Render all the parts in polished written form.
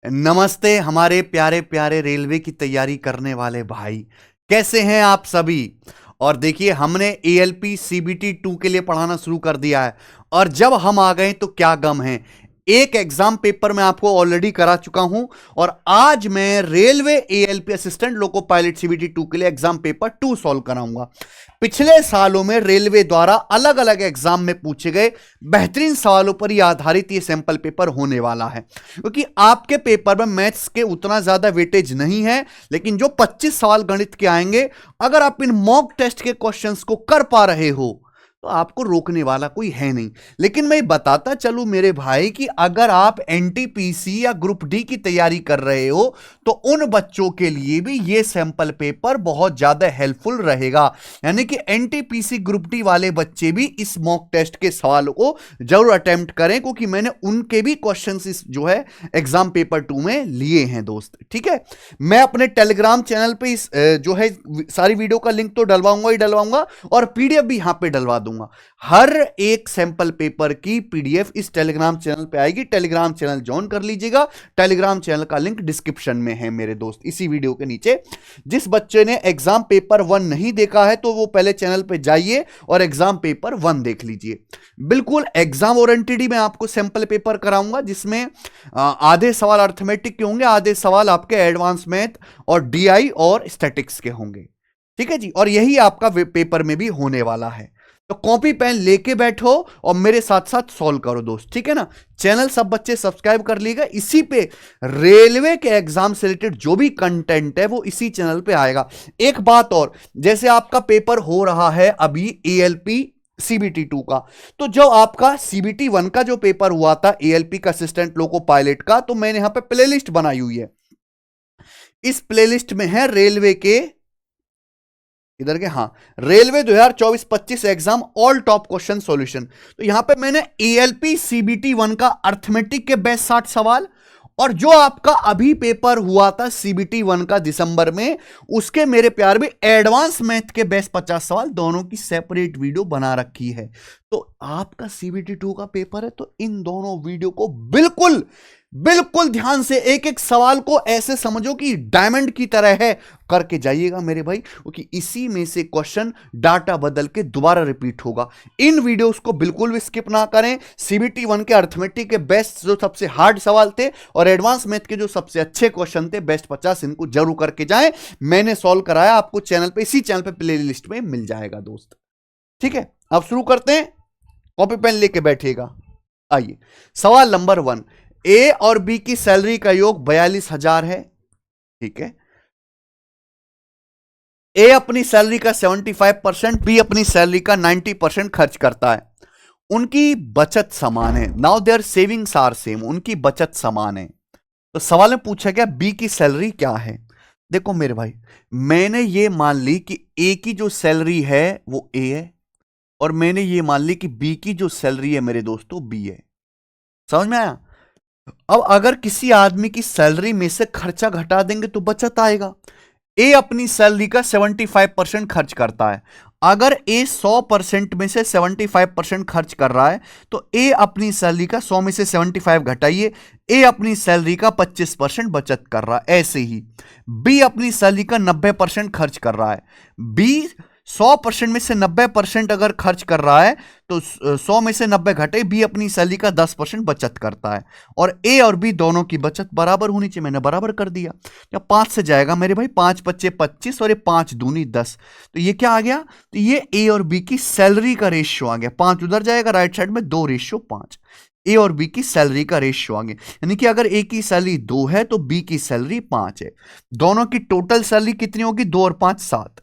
नमस्ते हमारे प्यारे प्यारे रेलवे की तैयारी करने वाले भाई। कैसे हैं आप सभी। और देखिए हमने एएलपी सीबीटी 2 के लिए पढ़ाना शुरू कर दिया है। और जब हम आ गए तो क्या गम है। एक एग्जाम पेपर मैं आपको ऑलरेडी करा चुका हूं और आज मैं railway ALP assistant loco pilot CBT 2 के लिए एग्जाम पेपर 2 सॉल्व कराऊंगा। पिछले सालों में रेलवे द्वारा अलग अलग एग्जाम में पूछे गए बेहतरीन सवालों पर यह आधारित ये सैंपल पेपर होने वाला है, क्योंकि आपके पेपर में मैथ्स के उतना ज्यादा वेटेज नहीं है, लेकिन जो 25 सवाल गणित के आएंगे, अगर आप इन मॉक टेस्ट के क्वेश्चंस को कर पा रहे हो तो आपको रोकने वाला कोई है नहीं। लेकिन मैं बताता चलूं मेरे भाई कि अगर आप एनटीपीसी या ग्रुप डी की तैयारी कर रहे हो तो उन बच्चों के लिए भी ये सैंपल पेपर बहुत ज्यादा हेल्पफुल रहेगा। यानी कि एनटीपीसी ग्रुप डी वाले बच्चे भी इस मॉक टेस्ट के सवालों को जरूर अटेम्प्ट करें, क्योंकि मैंने उनके भी क्वेश्चंस इस जो है एग्जाम पेपर 2 में लिए हैं दोस्त। ठीक है, मैं अपने टेलीग्राम चैनल पे इस जो है सारी वीडियो का लिंक तो डलवाऊंगा ही डलवाऊंगा और पीडीएफ भी यहां पे डलवा दूंगा। हर एक सैंपल पेपर की पीडीएफ इस टेलीग्राम चैनल पे आएगी। टेलीग्राम चैनल ज्वाइन कर लीजिएगा। टेलीग्राम चैनल का लिंक डिस्क्रिप्शन में है मेरे दोस्त, इसी वीडियो के नीचे। जिस बच्चे ने एग्जाम पेपर 1 नहीं देखा है तो वो पहले चैनल पे जाइए और एग्जाम पेपर 1 देख लीजिए। बिल्कुल एग्जाम ओरिएंटेड ही मैं आपको सैंपल पेपर कराऊंगा, जिसमें आधे सवाल अर्थमेटिक के होंगे, आधे सवाल आपके एडवांस मैथ और डीआई और स्टैटिक्स के होंगे। ठीक है जी, और यही आपका पेपर में भी होने वाला है। तो कॉपी पेन लेके बैठो और मेरे साथ साथ सॉल्व करो दोस्त। ठीक है ना। चैनल सब बच्चे सब्सक्राइब कर लीजिएगा। इसी पे रेलवे के एग्जाम से रिलेटेड जो भी कंटेंट है वो इसी चैनल पे आएगा। एक बात और, जैसे आपका पेपर हो रहा है अभी एएलपी सीबीटी 2 का, तो जो आपका सीबीटी 1 का जो पेपर हुआ था एएलपी का असिस्टेंट लोको पायलट का, तो मैंने यहां पे प्लेलिस्ट बनाई हुई है। इस प्लेलिस्ट में है रेलवे के इधर के, हाँ, railway 2024-25 exam all top question solution. तो यहां पे मैंने एएलपी सीबीटी 1 का अर्थमेटिक के बेस्ट 60 सवाल और जो आपका अभी पेपर हुआ था सीबीटी 1 का दिसंबर में, उसके मेरे प्यार में एडवांस मैथ के बेस्ट 50 सवाल, दोनों की सेपरेट वीडियो बना रखी है। तो आपका सीबीटी 2 का पेपर है तो इन दोनों वीडियो को बिल्कुल बिल्कुल ध्यान से एक एक सवाल को ऐसे समझो कि डायमंड की तरह है करके जाइएगा मेरे भाई, क्योंकि इसी में से क्वेश्चन डाटा बदल के दोबारा रिपीट होगा। इन वीडियोस को बिल्कुल भी स्किप ना करें। सीबीटी 1 के अर्थमेटिक के बेस्ट जो सबसे हार्ड सवाल थे और एडवांस मैथ के जो सबसे अच्छे क्वेश्चन थे बेस्ट 50, इनको जरूर करके जाएं। मैंने सॉल्व कराया, आपको चैनल पे, इसी चैनल पे प्ले लिस्ट में मिल जाएगा दोस्त। ठीक है, अब शुरू करते हैं। कॉपी पेन लेके बैठिएगा। आइए, सवाल नंबर 1, ए और बी की सैलरी का योग 42,000 है। ठीक है, ए अपनी सैलरी का 75%, बी अपनी सैलरी का 90% खर्च करता है। उनकी बचत समान है। Now there savings are same, उनकी बचत समान है। तो सवाल में पूछा गया बी की सैलरी क्या है। देखो मेरे भाई, मैंने ये मान ली कि ए की जो सैलरी है वो ए है और मैंने ये मान ली कि बी की जो सैलरी है मेरे दोस्तों बी है। समझ में आया। अब अगर किसी आदमी की सैलरी में से खर्चा घटा देंगे तो बचत आएगा। ए अपनी सैलरी का 75% खर्च करता है। अगर ए 100% में से 75% खर्च कर रहा है तो ए अपनी सैलरी का 100 में से 75 घटाइए, ए अपनी सैलरी का 25% बचत कर रहा है। ऐसे ही बी अपनी सैलरी का 90% खर्च कर रहा है। बी 100% में से 90% अगर खर्च कर रहा है तो 100 में से 90 घटे, बी अपनी सैलरी का 10% बचत करता है और ए और बी दोनों की बचत बराबर होनी चाहिए। मैंने बराबर कर दिया। या 5 से जाएगा मेरे भाई, 5 पच्चे 25 और ये 5 दूनी 10, तो ये क्या आ गया, तो ये ए और बी की सैलरी का रेशियो आ गया। 5 उधर जाएगा राइट साइड में, 2:5। ए और बी की सैलरी का रेशियो आ गया। यानी कि अगर ए की सैलरी 2 है तो बी की सैलरी 5 है। दोनों की टोटल सैलरी कितनी होगी, 2 और 5 7।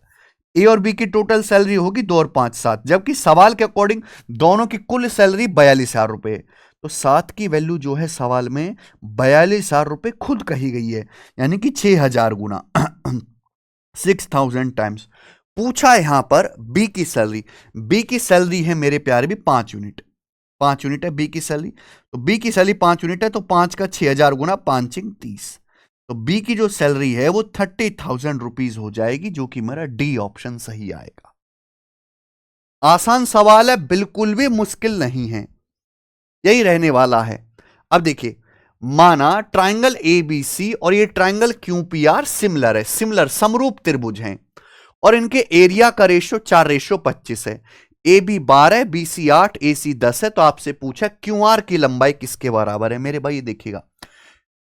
ए और बी की टोटल सैलरी होगी 2 और 5 7, जबकि सवाल के अकॉर्डिंग दोनों की कुल सैलरी 42,000 रुपए। तो 7 की वैल्यू जो है सवाल में 42,000 रुपए खुद कही गई है, यानी कि 6,000 गुना 6,000 टाइम्स। पूछा यहां पर बी की सैलरी। बी की सैलरी है मेरे प्यारे भी 5 यूनिट। 5 यूनिट है बी की सैलरी। तो बी की सैलरी 5 यूनिट है तो 5 का 6,000 गुना 5 30। तो बी की जो सैलरी है वो 30,000 रुपीज हो जाएगी, जो कि मेरा डी ऑप्शन सही आएगा। आसान सवाल है, बिल्कुल भी मुश्किल नहीं है, यही रहने वाला है। अब देखिए, माना ट्राइंगल एबीसी और ये ट्राइंगल क्यूपीआर सिमिलर है, सिमिलर समरूप त्रिभुज हैं और इनके एरिया का रेशियो 4:25 है। ए बी 12, बी सी 8, ए सी 10 है। तो आपसे पूछा क्यूआर की लंबाई किसके बराबर है। मेरे भाई ये देखिएगा,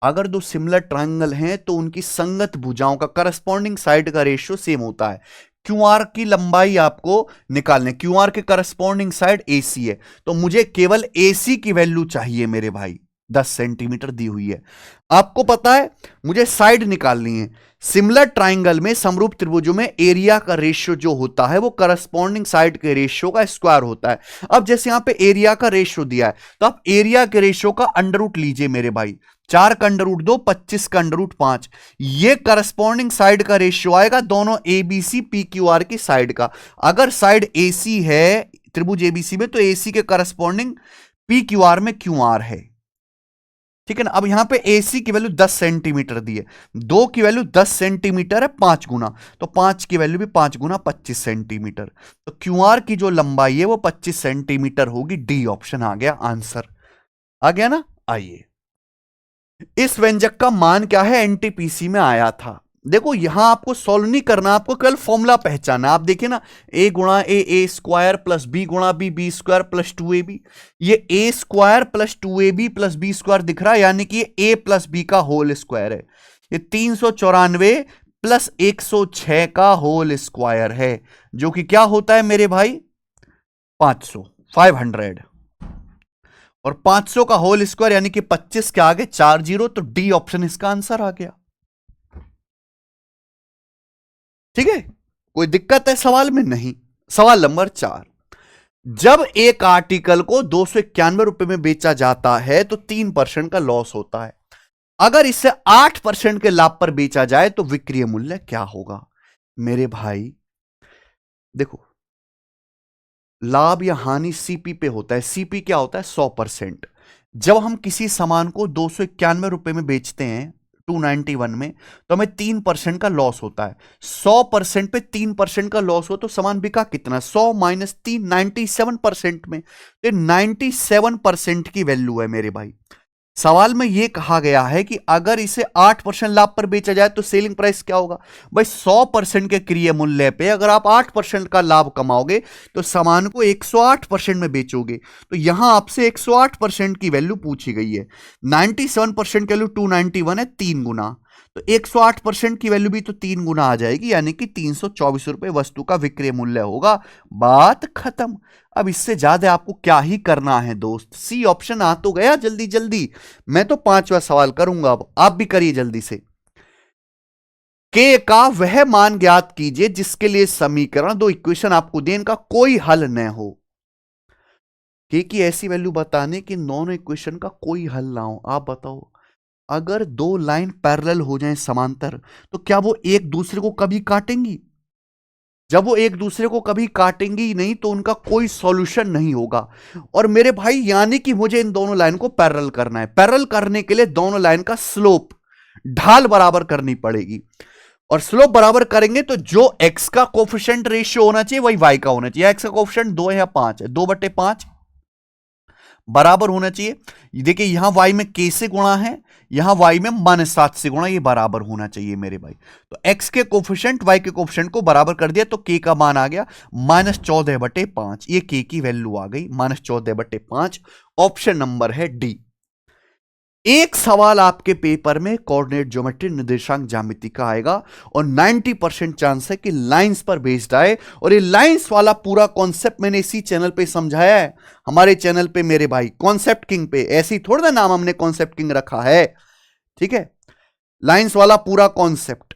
अगर दो सिमिलर ट्रायंगल हैं तो उनकी संगत भुजाओं का करस्पॉन्डिंग साइड का रेशियो सेम होता है। क्यूआर की लंबाई आपको निकालने, क्यूआर के करस्पॉन्डिंग साइड एसी है, तो मुझे केवल एसी की वैल्यू चाहिए मेरे भाई, 10 सेंटीमीटर दी हुई है। आपको पता है मुझे साइड निकालनी है। सिमिलर ट्राइंगल में, समरूप त्रिभुजों में एरिया का रेशियो जो होता है वो करस्पॉन्डिंग साइड के रेशियो का स्क्वायर होता है। अब जैसे यहां पे एरिया का रेशियो दिया है तो आप एरिया के रेशियो का अंडर रूट लीजिए मेरे भाई। 4 का अंडर रूट 2, 25 का अंडर रूट 5। ये करस्पॉन्डिंग साइड का रेशियो आएगा दोनों एबीसी पी क्यू आर की साइड का। अगर साइड एसी है त्रिभुज एबीसी में तो एसी के करस्पॉन्डिंग पी क्यू आर में क्यू आर है, ठीक है ना। अब यहां पे एसी की वैल्यू 10 सेंटीमीटर दी है, 2 की वैल्यू 10 सेंटीमीटर है 5 गुना, तो 5 की वैल्यू भी 5 गुना 25 सेंटीमीटर। तो क्यूआर की जो लंबाई है वो 25 सेंटीमीटर होगी। डी ऑप्शन आ गया आंसर, आ गया ना। आइए, इस व्यंजक का मान क्या है, एनटीपीसी में आया था। देखो यहां आपको सॉल्व नहीं करना, आपको केवल फॉर्मूला पहचाना। आप देखिए ना, ए गुणा ए स्क्वायर प्लस बी गुणा बी स्क्वायर प्लस 2ab। ये A square plus 2ab plus B square दिख रहा है, यानी कि ए प्लस बी का होल स्क्वायर है। ये 394 प्लस 106 का होल स्क्वायर है, जो कि क्या होता है मेरे भाई, 500 और 500 का होल स्क्वायर यानी कि 25 के आगे 4 जीरो, तो डी ऑप्शन इसका आंसर आ गया। ठीक है, कोई दिक्कत है सवाल में? नहीं। सवाल नंबर 4, जब एक आर्टिकल को 291 रुपए में बेचा जाता है तो 3% का लॉस होता है। अगर इसे 8% के लाभ पर बेचा जाए तो विक्रय मूल्य क्या होगा। मेरे भाई देखो, लाभ या हानि सीपी पे होता है। सीपी क्या होता है, 100%। जब हम किसी सामान को 291 रुपए में बेचते हैं 291 में, तो हमें 3% का लॉस होता है। 100% पे 3% का लॉस हो तो सामान बिका कितना, 100 माइनस 3, 97% में। तो 97% की वैल्यू है मेरे भाई। सवाल में यह कहा गया है कि अगर इसे 8% लाभ पर बेचा जाए तो सेलिंग प्राइस क्या होगा। भाई 100% के क्रय मूल्य पे अगर आप 8% का लाभ कमाओगे तो सामान को 108% में बेचोगे। तो यहां आपसे 108% की वैल्यू पूछी गई है। 97% की वैल्यू 291 है, 3 गुना, तो 108% की वैल्यू भी तो 3 गुना आ जाएगी, यानी कि 324 रुपए वस्तु का विक्रय मूल्य होगा। बात खत्म। अब इससे ज्यादा आपको क्या ही करना है दोस्त। सी ऑप्शन आ तो गया जल्दी जल्दी। मैं तो 5वां सवाल करूंगा, अब आप भी करिए जल्दी से। के का वह मान ज्ञात कीजिए जिसके लिए समीकरण, दो इक्वेशन आपको दें, इनका कोई हल न हो। के की ऐसी वैल्यू बताने कि दोनों इक्वेशन का कोई हल ना हो। आप बताओ, अगर दो लाइन पैरेलल हो जाएं समांतर, तो क्या वो एक दूसरे को कभी काटेंगी? जब वो एक दूसरे को कभी काटेंगी नहीं तो उनका कोई सॉल्यूशन नहीं होगा। और मेरे भाई यानी कि मुझे इन दोनों लाइन को पैरेलल करना है। पैरेलल करने के लिए दोनों लाइन का स्लोप, ढाल बराबर करनी पड़ेगी। और स्लोप बराबर करेंगे तो जो एक्स का कोफिशिएंट रेशियो होना चाहिए वही वाई का होना चाहिए। एक्स का कोफिशिएंट 2 है या 5 है, 2/5 बराबर होना चाहिए। देखिए यहां y में k से गुणा है, यहां y में -7 से गुणा, ये बराबर होना चाहिए मेरे भाई। तो x के कोफिशिएंट y के कोफिशिएंट को बराबर कर दिया तो k का मान आ गया -14/5। ये k की वैल्यू आ गई -14/5। ऑप्शन नंबर है डी। एक सवाल आपके पेपर में कोऑर्डिनेट ज्योमेट्री, निर्देशांक ज्यामिति का आएगा और 90% चांस है कि लाइंस पर बेस्ड आए। और ये लाइंस वाला पूरा कॉन्सेप्ट मैंने इसी चैनल पे समझाया है, हमारे चैनल पे मेरे भाई, कॉन्सेप्ट किंग पे। ऐसे ही थोड़ा ना नाम हमने कॉन्सेप्ट किंग रखा है, ठीक है। लाइंस वाला पूरा कॉन्सेप्ट,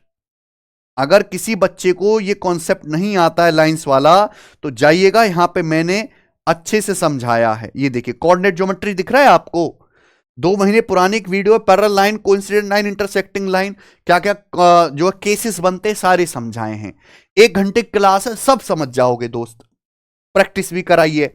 अगर किसी बच्चे को ये कॉन्सेप्ट नहीं आता है लाइंस वाला, तो जाइएगा, यहां पे मैंने अच्छे से समझाया है। ये देखिए कोऑर्डिनेट ज्योमेट्री दिख रहा है आपको, 2 महीने पुरानी एक video, parallel line, coincident line, intersecting line, क्या क्या जो केसेस बनते हैं सारे समझाए हैं। 1 घंटे क्लास है, सब समझ जाओगे दोस्त। प्रैक्टिस भी कराइए।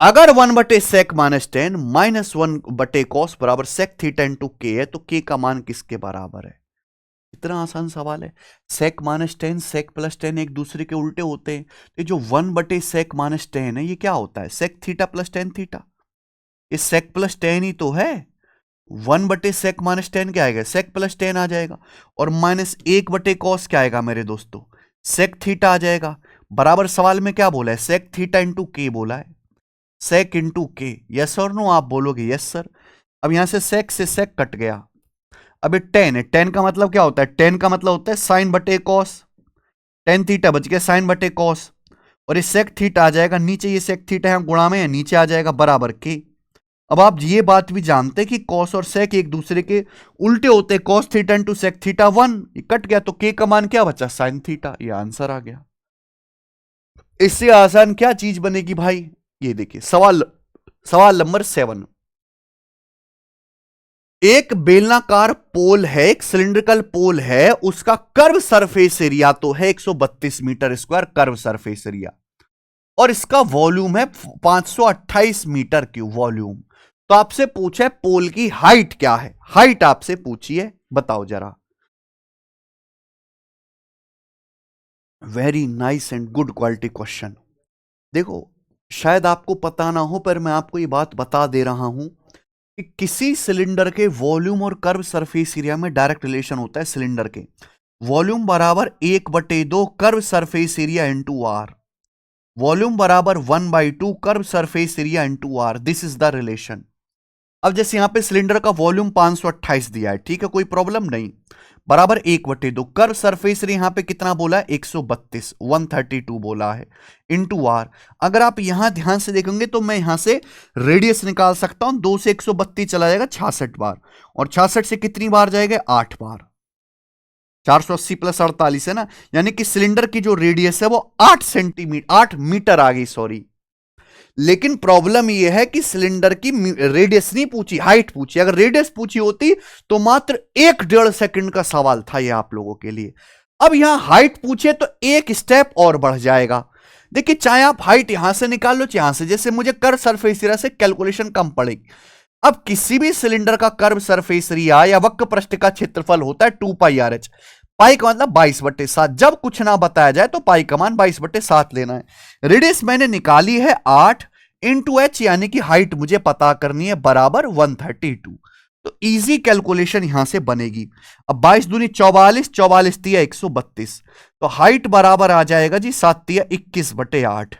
अगर 1/sec -10 -1/cos बराबर sec थीटा इंटू के है तो के का मान किसके बराबर है। इतना आसान सवाल है। sec -10 sec + 10 एक दूसरे के उल्टे होते हैं। तो जो 1/sec -10 है ये क्या होता है, sec थीटा + tan थीटा। ये सेक प्लस टेन ही तो है। 1/sec माइनस टेन क्या आएगा, सेक प्लस टेन आ जाएगा, और माइनस 1/cos क्या आएगा मेरे दोस्तों, सेक थीटा आ जाएगा। बराबर सवाल में क्या बोला है, सेक थीटा इंटू के बोला है, सेक इंटू के। यस और नो, आप बोलोगे यस सर। अब यहां से सेक कट गया, अब ये टेन है, टेन का मतलब क्या होता है, टेन का मतलब होता है साइन बटे कॉस, टेन थीटा बच गया साइन बटे कॉस, और ये सेक थीटा आ जाएगा नीचे, ये सेक थीटा है गुणा में नीचे आ जाएगा बराबर के। अब आप ये बात भी जानते हैं कि कॉस और सेक एक दूसरे के उल्टे होते हैं, cos theta into sec theta 1, ये कट गया तो के का मान क्या बचा, साइन थीटा। ये आंसर आ गया। इससे आसान क्या चीज बनेगी भाई, ये देखिए सवाल नंबर 7। एक बेलनाकार पोल है, एक सिलिंड्रिकल पोल है, उसका कर्व सरफेस एरिया तो है 132 meter square curve surface area, और इसका वॉल्यूम है 528 मीटर क्यूब वॉल्यूम। तो आपसे पूछा है पोल की हाइट क्या है, हाइट आपसे पूछी है, बताओ जरा। Very nice and good quality question. देखो शायद आपको पता ना हो, पर मैं आपको ये बात बता दे रहा हूं कि किसी सिलेंडर के वॉल्यूम और कर्व सरफेस एरिया में डायरेक्ट रिलेशन होता है। सिलेंडर के वॉल्यूम बराबर 1/2 curve surface area into r, volume बराबर 1/2 curve surface area into r, this is the relation. अब जैसे यहां पे सिलेंडर का वॉल्यूम 528 दिया है, ठीक है, कोई प्रॉब्लम नहीं, बराबर 1/2 कर्व सरफेस एरिया यहां पे कितना बोला है 132 132 बोला है इंटू आर। अगर आप यहां ध्यान से देखेंगे तो मैं यहां से रेडियस निकाल सकता हूं, 2 से 132 चला जाएगा 66 बार, और 66 से कितनी बार जाएगा 8 बार, 480 प्लस 48 है ना, यानी कि सिलेंडर की जो रेडियस है वो 8 मीटर आ गई, सॉरी। लेकिन प्रॉब्लम यह है कि सिलेंडर की रेडियस नहीं पूछी, हाइट पूछी। अगर रेडियस पूछी होती तो मात्र 1.5 सेकंड का सवाल था यह आप लोगों के लिए। अब यहां हाइट पूछे तो एक स्टेप और बढ़ जाएगा। देखिए चाहे आप हाइट यहां से निकाल लो, यहां से, जैसे मुझे कर्व सरफेस एरिया से कैलकुलेशन कम पड़ेगी। अब किसी भी सिलेंडर का कर्व सरफेस एरिया या वक्र पृष्ठ का क्षेत्रफल होता है 2πRH, पाई का मतलब 22/7। जब कुछ ना बताया जाए तो पाई का मान 22/7 लेना है। रेडियस मैंने निकाली है 8 इंटू एच, यानी कि हाइट मुझे पता करनी है बराबर 132। तो इजी कैलकुलेशन यहां से बनेगी। अब 22 दूनी 44, 44 तिया 132, तो हाइट बराबर आ जाएगा जी 7 तिया 21/8।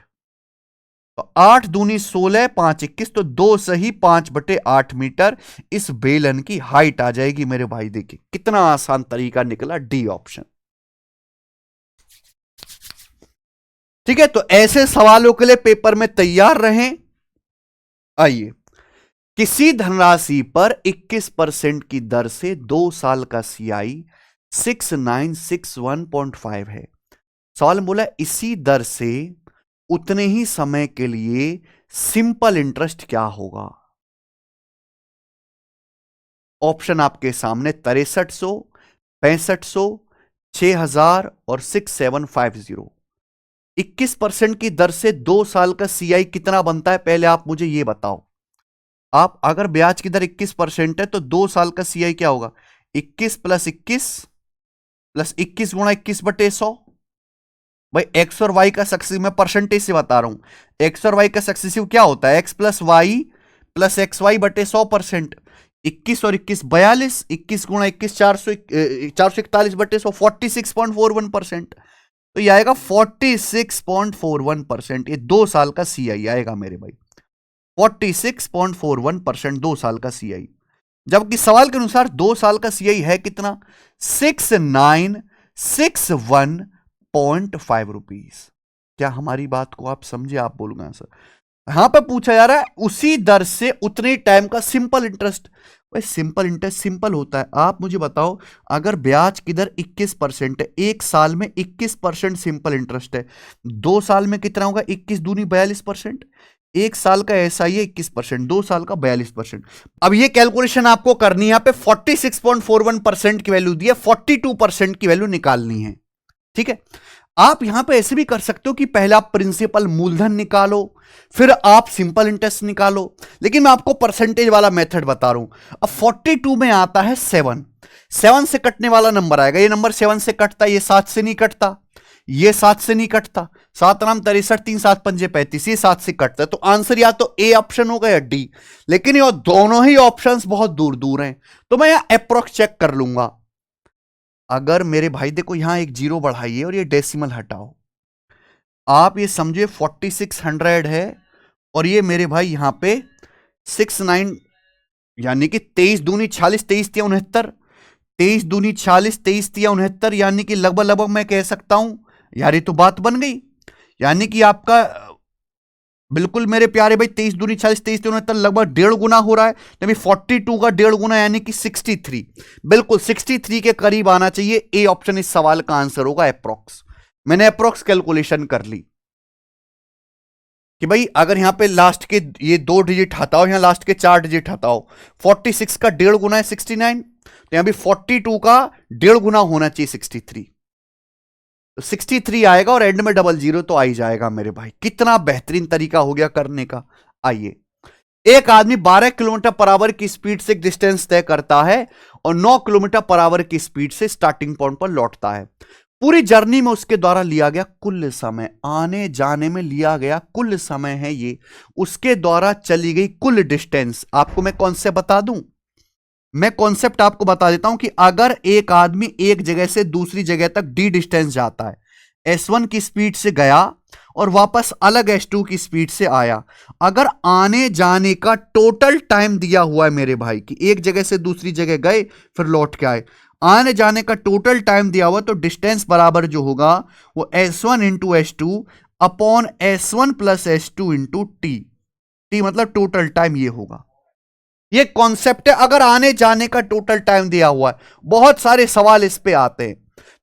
तो 8 दूनी 16, 5 21, तो 2 सही 5/8 मीटर इस बेलन की हाइट आ जाएगी मेरे भाई। देखिए कितना आसान तरीका निकला, डी ऑप्शन। ठीक है, तो ऐसे सवालों के लिए पेपर में तैयार रहें। आइए, किसी धनराशि पर 21% की दर से 2 साल का सीआई 6961.5 है। सवाल में बोला इसी दर से उतने ही समय के लिए सिंपल इंटरेस्ट क्या होगा। ऑप्शन आपके सामने 6300, 6500, 6000 और 6750। 21% की दर से 2 साल का सीआई कितना बनता है, पहले आप मुझे यह बताओ। आप अगर ब्याज की दर 21% है तो 2 साल का सीआई क्या होगा, 21 + 21 + 21 × 21/100। भाई एक्स और वाई का सक्सेसिव, मैं परसेंटेज से बता रहा हूं, एक्स और वाई का सक्सेसिव क्या होता है, x + y + xy/100%। 21 और 21 42, 21 × 21 441/100, 46.41%। तो ये आएगा 46.41%। ये 2 साल का सीआई आएगा मेरे भाई, 46.41% 2 साल का सीआई। जबकि सवाल के अनुसार 2 साल का सीआई है कितना, 6961.5 रुपीज। क्या हमारी बात को आप समझे, आप बोलूंगा सर। यहां पर पूछा जा रहा है उसी दर से उतने टाइम का सिंपल इंटरेस्ट। भाई सिंपल इंटरेस्ट सिंपल होता है। आप मुझे बताओ, अगर ब्याज की दर 21% है, एक साल में 21% सिंपल इंटरेस्ट है, 2 साल में कितना होगा, 21 दूनी 42%। एक साल का एसआई है 21%, 2 साल का 42%। अब ये कैलकुलेशन आपको करनी है, यहां पे 46.41% की वैल्यू दी है, 42% की वैल्यू निकालनी है। ठीक है, आप यहां पे ऐसे भी कर सकते हो कि पहले आप प्रिंसिपल मूलधन निकालो, फिर आप सिंपल इंटरेस्ट निकालो, लेकिन मैं आपको परसेंटेज वाला मेथड बता रहा हूं। अब 42 में आता है 7 से कटने वाला नंबर आएगा, ये नंबर 7 से कटता है, ये 7 से नहीं कटता, ये 7 से नहीं कटता, 7 नाम 63, 3 7 पंजे 35, ये 7 से कटता है। तो आंसर या तो ए ऑप्शन होगा या डी, लेकिन ये दोनों ही ऑप्शंस बहुत दूर दूर हैं, तो मैं यहां अप्रोक्स चेक कर लूंगा। अगर मेरे भाई देखो यहां एक जीरो बढ़ाइए और ये डेसिमल हटाओ, आप ये समझिए 4600 है, और ये मेरे भाई यहां पे 69, यानी कि 23 दूनी 46, 23 तिया 69, 23 दूनी 46, 23 तिया 69, यानी कि लगभग लगभग मैं कह सकता हूं यार ये तो बात बन गई। यानी कि आपका बिल्कुल मेरे प्यारे भाई 23 दूनी 46, 23 तिया 69 लगभग 1.5 गुना हो रहा है, तभी 42 का 1.5 गुना यानी कि 63, बिल्कुल 63 के करीब आना चाहिए। ए ऑप्शन इस सवाल का आंसर होगा अप्रोक्स। मैंने अप्रोक्स कैलकुलेशन कर ली कि भाई अगर यहां पे लास्ट के ये 2 डिजिट हटाओ, यहां लास्ट के 4 डिजिट हटाओ, 46 का 1.5 गुना है 69, तो यहां भी 42 का 1.5 गुना होना चाहिए 63, तो 63 आएगा और एंड में 00 तो आ ही जाएगा मेरे भाई। कितना बेहतरीन तरीका हो गया करने का। आइए, एक आदमी 12 किलोमीटर पर आवर की स्पीड से डिस्टेंस तय करता है और 9 किलोमीटर पर आवर की स्पीड से स्टार्टिंग पॉइंट पर लौटता है। पूरी जर्नी में उसके द्वारा लिया गया कुल समय, आने जाने में लिया गया कुल समय है ये, उसके द्वारा चली गई कुल डिस्टेंस। आपको मैं कॉन्सेप्ट बता दूं, मैं कॉन्सेप्ट आपको बता देता हूं कि अगर एक आदमी एक जगह से दूसरी जगह तक डी डिस्टेंस जाता है, S1 की स्पीड से गया और वापस अलग S2 की स्पीड से आया, अगर आने जाने का टोटल टाइम दिया हुआ है मेरे भाई कि एक जगह से दूसरी जगह गए फिर लौट के आए, आने जाने का टोटल टाइम दिया हुआ, तो डिस्टेंस बराबर जो होगा वो S1 into S2 upon S1 plus S2 into T. T मतलब टोटल टाइम ये होगा। ये कॉन्सेप्ट है। अगर आने जाने का टोटल टाइम दिया हुआ है, बहुत सारे सवाल इस पे आते हैं,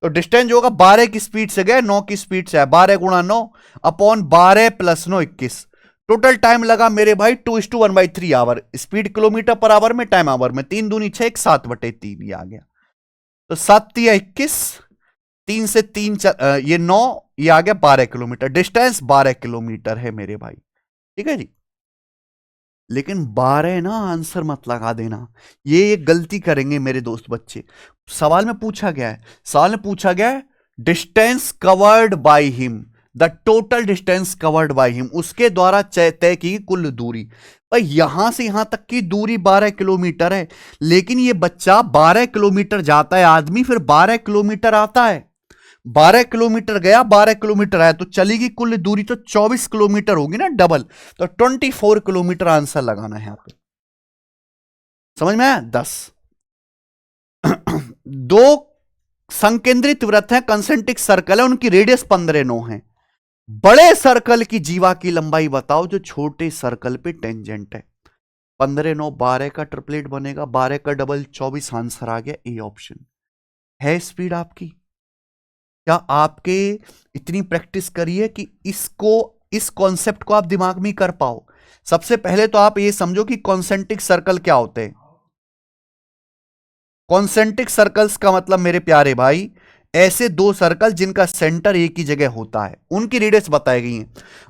तो डिस्टेंस जो होगा 12 की स्पीड से गए 9 की स्पीड से आए, 12 गुणा 9 अपॉन 12 प्लस 9 21, टोटल टाइम लगा मेरे भाई 2:1/3 आवर। स्पीड किलोमीटर पर आवर में, टाइम आवर में, 3 दूनी 6, 7/3 ये आ गया। तो 7 तिया 21, 3 से 3 ये 9, ये आ गया 12 किलोमीटर। डिस्टेंस 12 किलोमीटर है मेरे भाई, ठीक है जी। लेकिन 12 ना आंसर मत लगा देना, ये एक गलती करेंगे मेरे दोस्त बच्चे। सवाल में पूछा गया है, सवाल में पूछा गया है distance covered by him, the total distance covered by him, उसके द्वारा तय की कुल दूरी। भाई यहां से यहां तक की दूरी 12 किलोमीटर है, लेकिन ये बच्चा 12 किलोमीटर जाता है आदमी, फिर 12 किलोमीटर आता है, 12 किलोमीटर गया 12 किलोमीटर आया, तो चलेगी कुल दूरी तो 24 किलोमीटर होगी ना, डबल, तो 24 किलोमीटर आंसर लगाना है यहां पे। समझ में आया? 10 दो संकेंद्रित वृत्त है, कंसेंट्रिक सर्कल है, उनकी रेडियस 15 है। बड़े सर्कल की जीवा की लंबाई बताओ जो छोटे सर्कल पे टेंजेंट है। 15 12 का ट्रिपलेट बनेगा, 12 का डबल 24, आंसर आ गया ए ऑप्शन। है स्पीड आपकी? क्या आपके इतनी प्रैक्टिस करिए कि इसको, इस कॉन्सेप्ट को आप दिमाग में कर पाओ। सबसे पहले तो आप ये समझो कि कॉन्सेंट्रिक सर्कल क्या होते हैं। कॉन्सेंट्रिक सर्कल्स का मतलब मेरे प्यारे भाई, ऐसे दो सर्कल जिनका सेंटर एक ही जगह होता है, उनकी रेडियस बताई गई है।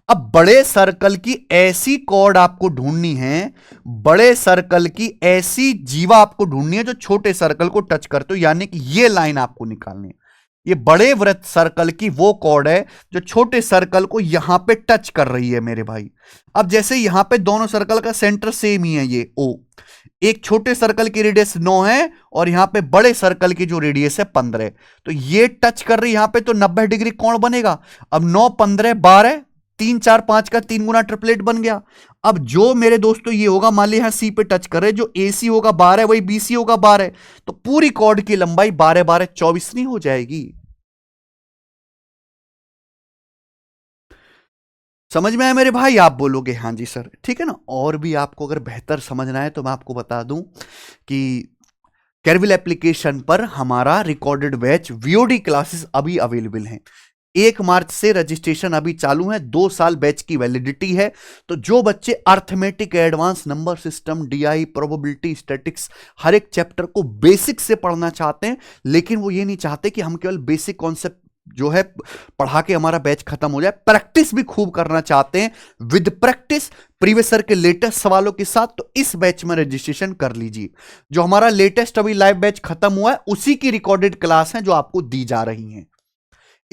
अब बड़े सर्कल की ऐसी कॉर्ड आपको ढूंढनी है, बड़े सर्कल की ऐसी जीवा आपको ढूंढनी है जो छोटे सर्कल को टच करते हो, यानी कि ये लाइन आपको निकालनी है। ये बड़े वृत्त सर्कल की वो कॉर्ड है जो छोटे सर्कल को यहां पे टच कर रही है मेरे भाई। अब जैसे यहां पे दोनों सर्कल का सेंटर सेम ही है, ये O, एक छोटे सर्कल की रेडियस 9 है और यहां पे बड़े सर्कल की जो रेडियस है 15, तो ये टच कर रही यहां पे, तो 90 डिग्री कोण बनेगा। अब 9 15 12, 3 4 5 का 3 गुना ट्रिपलेट बन गया। अब जो मेरे दोस्तों ये होगा, मान ली यहां सी पे टच कर रहे, जो AC होगा 12 वही BC होगा 12, तो पूरी कॉर्ड की लंबाई 12 12 24 नहीं हो जाएगी? समझ में आया मेरे भाई? आप बोलोगे हाँ जी सर, ठीक है ना। और भी आपको अगर बेहतर समझना है तो मैं आपको बता दूं कि केरविल एप्लीकेशन पर हमारा रिकॉर्डेड बैच VOD क्लासेस अभी अवेलेबल हैं। 1 मार्च से रजिस्ट्रेशन अभी चालू है, 2 साल बैच की वैलिडिटी है। तो जो बच्चे arithmetic, advance number system, DI, probability, statics, हर एक चैप्टर को बेसिक से पढ़ना चाहते हैं, लेकिन वो ये नहीं चाहते कि हम केवल बेसिक कॉन्सेप्ट जो है पढ़ा के हमारा बैच खत्म हो जाए, प्रैक्टिस भी खूब करना चाहते हैं, विद प्रैक्टिस प्रीवियस ईयर के लेटेस्ट सवालों के साथ, तो इस बैच में रजिस्ट्रेशन कर लीजिए। जो हमारा लेटेस्ट अभी लाइव बैच खत्म हुआ है, उसी की रिकॉर्डेड क्लास है जो आपको दी जा रही हैं।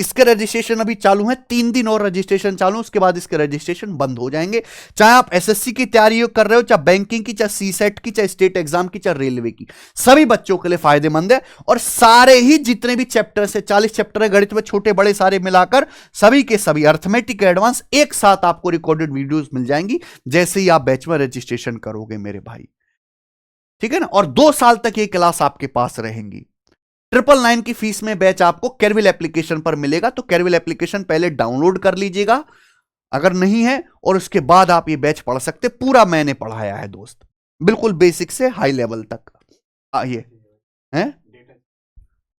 इसके रजिस्ट्रेशन अभी चालू है, 3 दिन और रजिस्ट्रेशन चालू, उसके बाद इसके रजिस्ट्रेशन बंद हो जाएंगे। चाहे आप एसएससी की तैयारी कर रहे हो, चाहे बैंकिंग की, चाहे सीसेट की, चाहे स्टेट एग्जाम की, चाहे रेलवे की, सभी बच्चों के लिए फायदेमंद है। और सारे ही जितने भी चैप्टर है, 40 चैप्टर है गणित में, छोटे बड़े सारे मिलाकर सभी के सभी अर्थमेटिक एडवांस एक साथ आपको रिकॉर्डेड वीडियोस मिल जाएंगी जैसे ही आप बैच में रजिस्ट्रेशन करोगे मेरे भाई, ठीक है ना। और 2 साल तक ये क्लास आपके पास रहेंगी। 999 की फीस में बैच आपको केरविल एप्लीकेशन पर मिलेगा, तो केरविल एप्लीकेशन पहले डाउनलोड कर लीजिएगा अगर नहीं है, और उसके बाद आप ये बैच पढ़ सकते। पूरा मैंने पढ़ाया है दोस्त, बिल्कुल बेसिक से हाई लेवल तक। ये है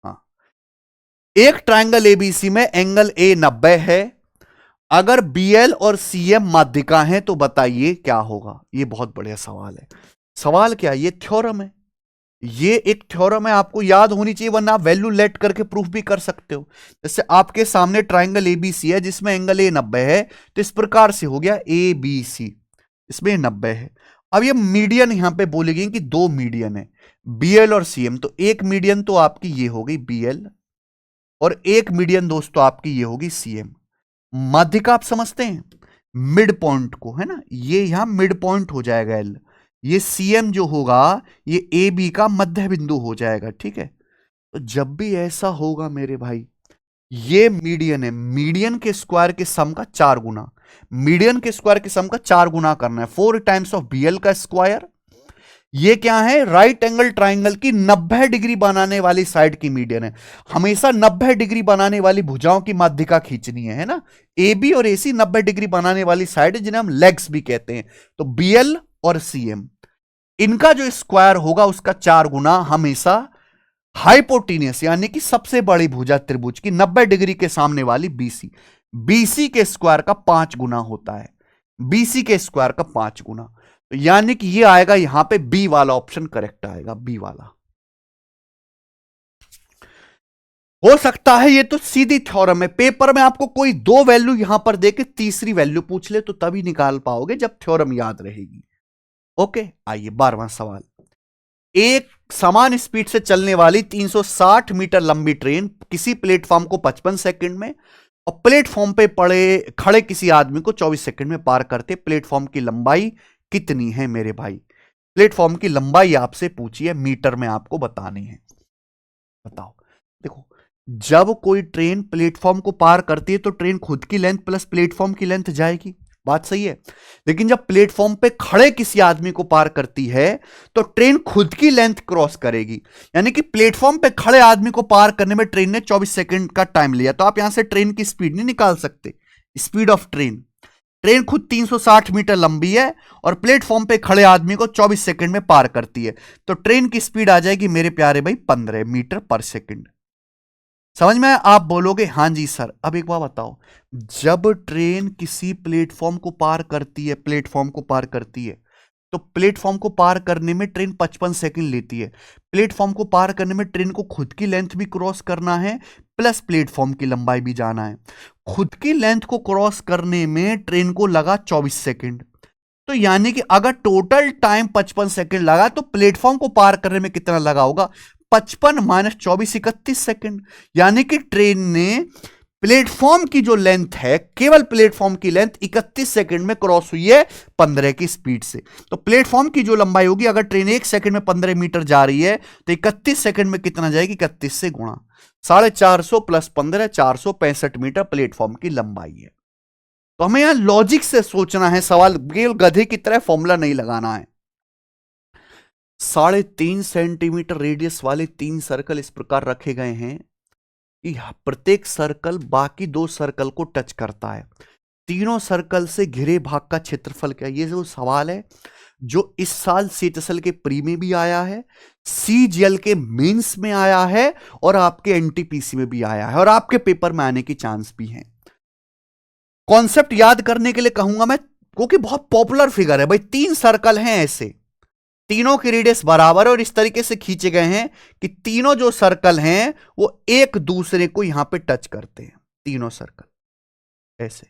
हाँ, एक ट्रायंगल एबीसी में एंगल ए 90 है। अगर बीएल और सीएम माध्यिका है तो बताइए क्या होगा। ये बहुत बढ़िया सवाल है। सवाल क्या, ये थ्योरम है, ये एक थ्योरम है, आपको याद होनी चाहिए, वरना आप वैल्यू लेट करके प्रूफ भी कर सकते हो। जैसे आपके सामने ट्रायंगल एबीसी है जिसमें एंगल ए 90 है, तो इस प्रकार से हो गया ए बी सी, इसमें 90 है। अब ये मीडियन यहां पे बोलेगी कि 2 मीडियन है, बीएल और सीएम, तो एक मीडियन तो आपकी ये हो गई बीएल, और एक मीडियन दोस्तों आपकी ये होगी सीएम। माध्यिका आप समझते हैं, मिड पॉइंट को, है ना, ये यहां मिड पॉइंट हो जाएगा एल, ये सीएम जो होगा ये ए बी का मध्य बिंदु हो जाएगा, ठीक है। तो जब भी ऐसा होगा मेरे भाई, ये मीडियन है, मीडियन के स्क्वायर के सम का 4 गुना, मीडियन के स्क्वायर के सम का 4 गुना करना है, 4 टाइम्स ऑफ बीएल का स्क्वायर। ये क्या है, राइट एंगल ट्राइंगल की 90 डिग्री बनाने वाली साइड की मीडियन है। हमेशा 90 डिग्री बनाने वाली भुजाओं की माध्यिका खींचनी है ना। ए बी और एसी 90 डिग्री बनाने वाली साइड जिन्हें हम लेग्स भी कहते हैं। तो बीएल और सीएम, इनका जो स्क्वायर होगा उसका 4 गुना हमेशा हाइपोटेन्यूस यानी कि सबसे बड़ी भुजा त्रिभुज की 90 डिग्री के सामने वाली बीसी, बीसी के स्क्वायर का 5 गुना होता है, बीसी के स्क्वायर का 5 गुना। तो यानी कि ये आएगा यहां पे बी वाला ऑप्शन करेक्ट आएगा, बी वाला। हो सकता है ये तो सीधी थ्योरम है, पेपर में आपको कोई 2 वैल्यू यहां पर देके तीसरी वैल्यू पूछ ले तो तभी निकाल पाओगे जब थ्योरम याद रहेगी। ओके, आइए 12वां सवाल। एक समान स्पीड से चलने वाली 360 मीटर लंबी ट्रेन किसी प्लेटफॉर्म को 55 सेकंड में और प्लेटफॉर्म पे खड़े किसी आदमी को 24 सेकंड में पार करते। प्लेटफॉर्म की लंबाई कितनी है मेरे भाई? प्लेटफॉर्म की लंबाई आपसे पूछी है, मीटर में आपको बतानी है। बताओ, देखो, जब कोई ट्रेन प्लेटफॉर्म को पार करती है तो ट्रेन खुद की लेंथ प्लस प्लेटफॉर्म की लेंथ जाएगी, बात सही है। लेकिन जब प्लेटफॉर्म पे खड़े किसी आदमी को पार करती है तो ट्रेन खुद की लेंथ क्रॉस करेगी, यानी कि प्लेटफॉर्म पे खड़े आदमी को पार करने में ट्रेन ने 24 सेकंड का टाइम लिया। तो आप यहां से ट्रेन की स्पीड नहीं निकाल सकते, स्पीड ऑफ ट्रेन। ट्रेन खुद 360 मीटर लंबी है और प्लेटफॉर्म पे खड़े आदमी को 24 सेकंड में पार करती है, तो ट्रेन की स्पीड आ जाएगी मेरे प्यारे भाई 15 मीटर पर सेकंड। समझ में? आप बोलोगे हां जी सर। अब एक बार बताओ, जब ट्रेन किसी प्लेटफॉर्म को पार करती है, प्लेटफॉर्म को पार करती है, तो प्लेटफॉर्म को पार करने में ट्रेन 55 सेकंड लेती है। प्लेटफॉर्म को पार करने में ट्रेन को खुद की लेंथ भी क्रॉस करना है प्लस प्लेटफॉर्म की लंबाई भी जाना है। खुद की लेंथ को क्रॉस करने में ट्रेन को लगा 24 सेकंड, तो यानी कि अगर टोटल टाइम 55 सेकंड लगा तो प्लेटफॉर्म को पार करने में कितना लगा होगा? 55 माइनस 24, 31 सेकंड। यानी कि ट्रेन ने प्लेटफॉर्म की जो लेंथ है, केवल प्लेटफॉर्म की लेंथ 31 सेकंड में क्रॉस हुई है 15 की स्पीड से। तो प्लेटफॉर्म की जो लंबाई होगी, अगर ट्रेन 1 सेकंड में 15 मीटर जा रही है तो 31 सेकंड में कितना जाएगी? 31 से गुणा 450 प्लस 15, 465 मीटर प्लेटफॉर्म की लंबाई है। तो हमें यहां लॉजिक से सोचना है, सवाल केवल गधे की तरह फॉर्मूला नहीं लगाना है। 3.5 सेंटीमीटर रेडियस वाले 3 सर्कल इस प्रकार रखे गए हैं कि प्रत्येक सर्कल बाकी 2 सर्कल को टच करता है। तीनों सर्कल से घिरे भाग का क्षेत्रफल क्या है? ये जो सवाल है जो इस साल सीएचएसएल के प्री में भी आया है, सीजीएल के मेंस में आया है और आपके एनटीपीसी में भी आया है और आपके पेपर में आने की चांस भी है। कॉन्सेप्ट याद करने के लिए कहूंगा मैं, क्योंकि बहुत पॉपुलर फिगर है भाई। 3 सर्कल हैं ऐसे, तीनों की रेडियस बराबर है और इस तरीके से खींचे गए हैं कि तीनों जो सर्कल हैं वो एक दूसरे को यहां पे टच करते हैं। तीनों सर्कल ऐसे,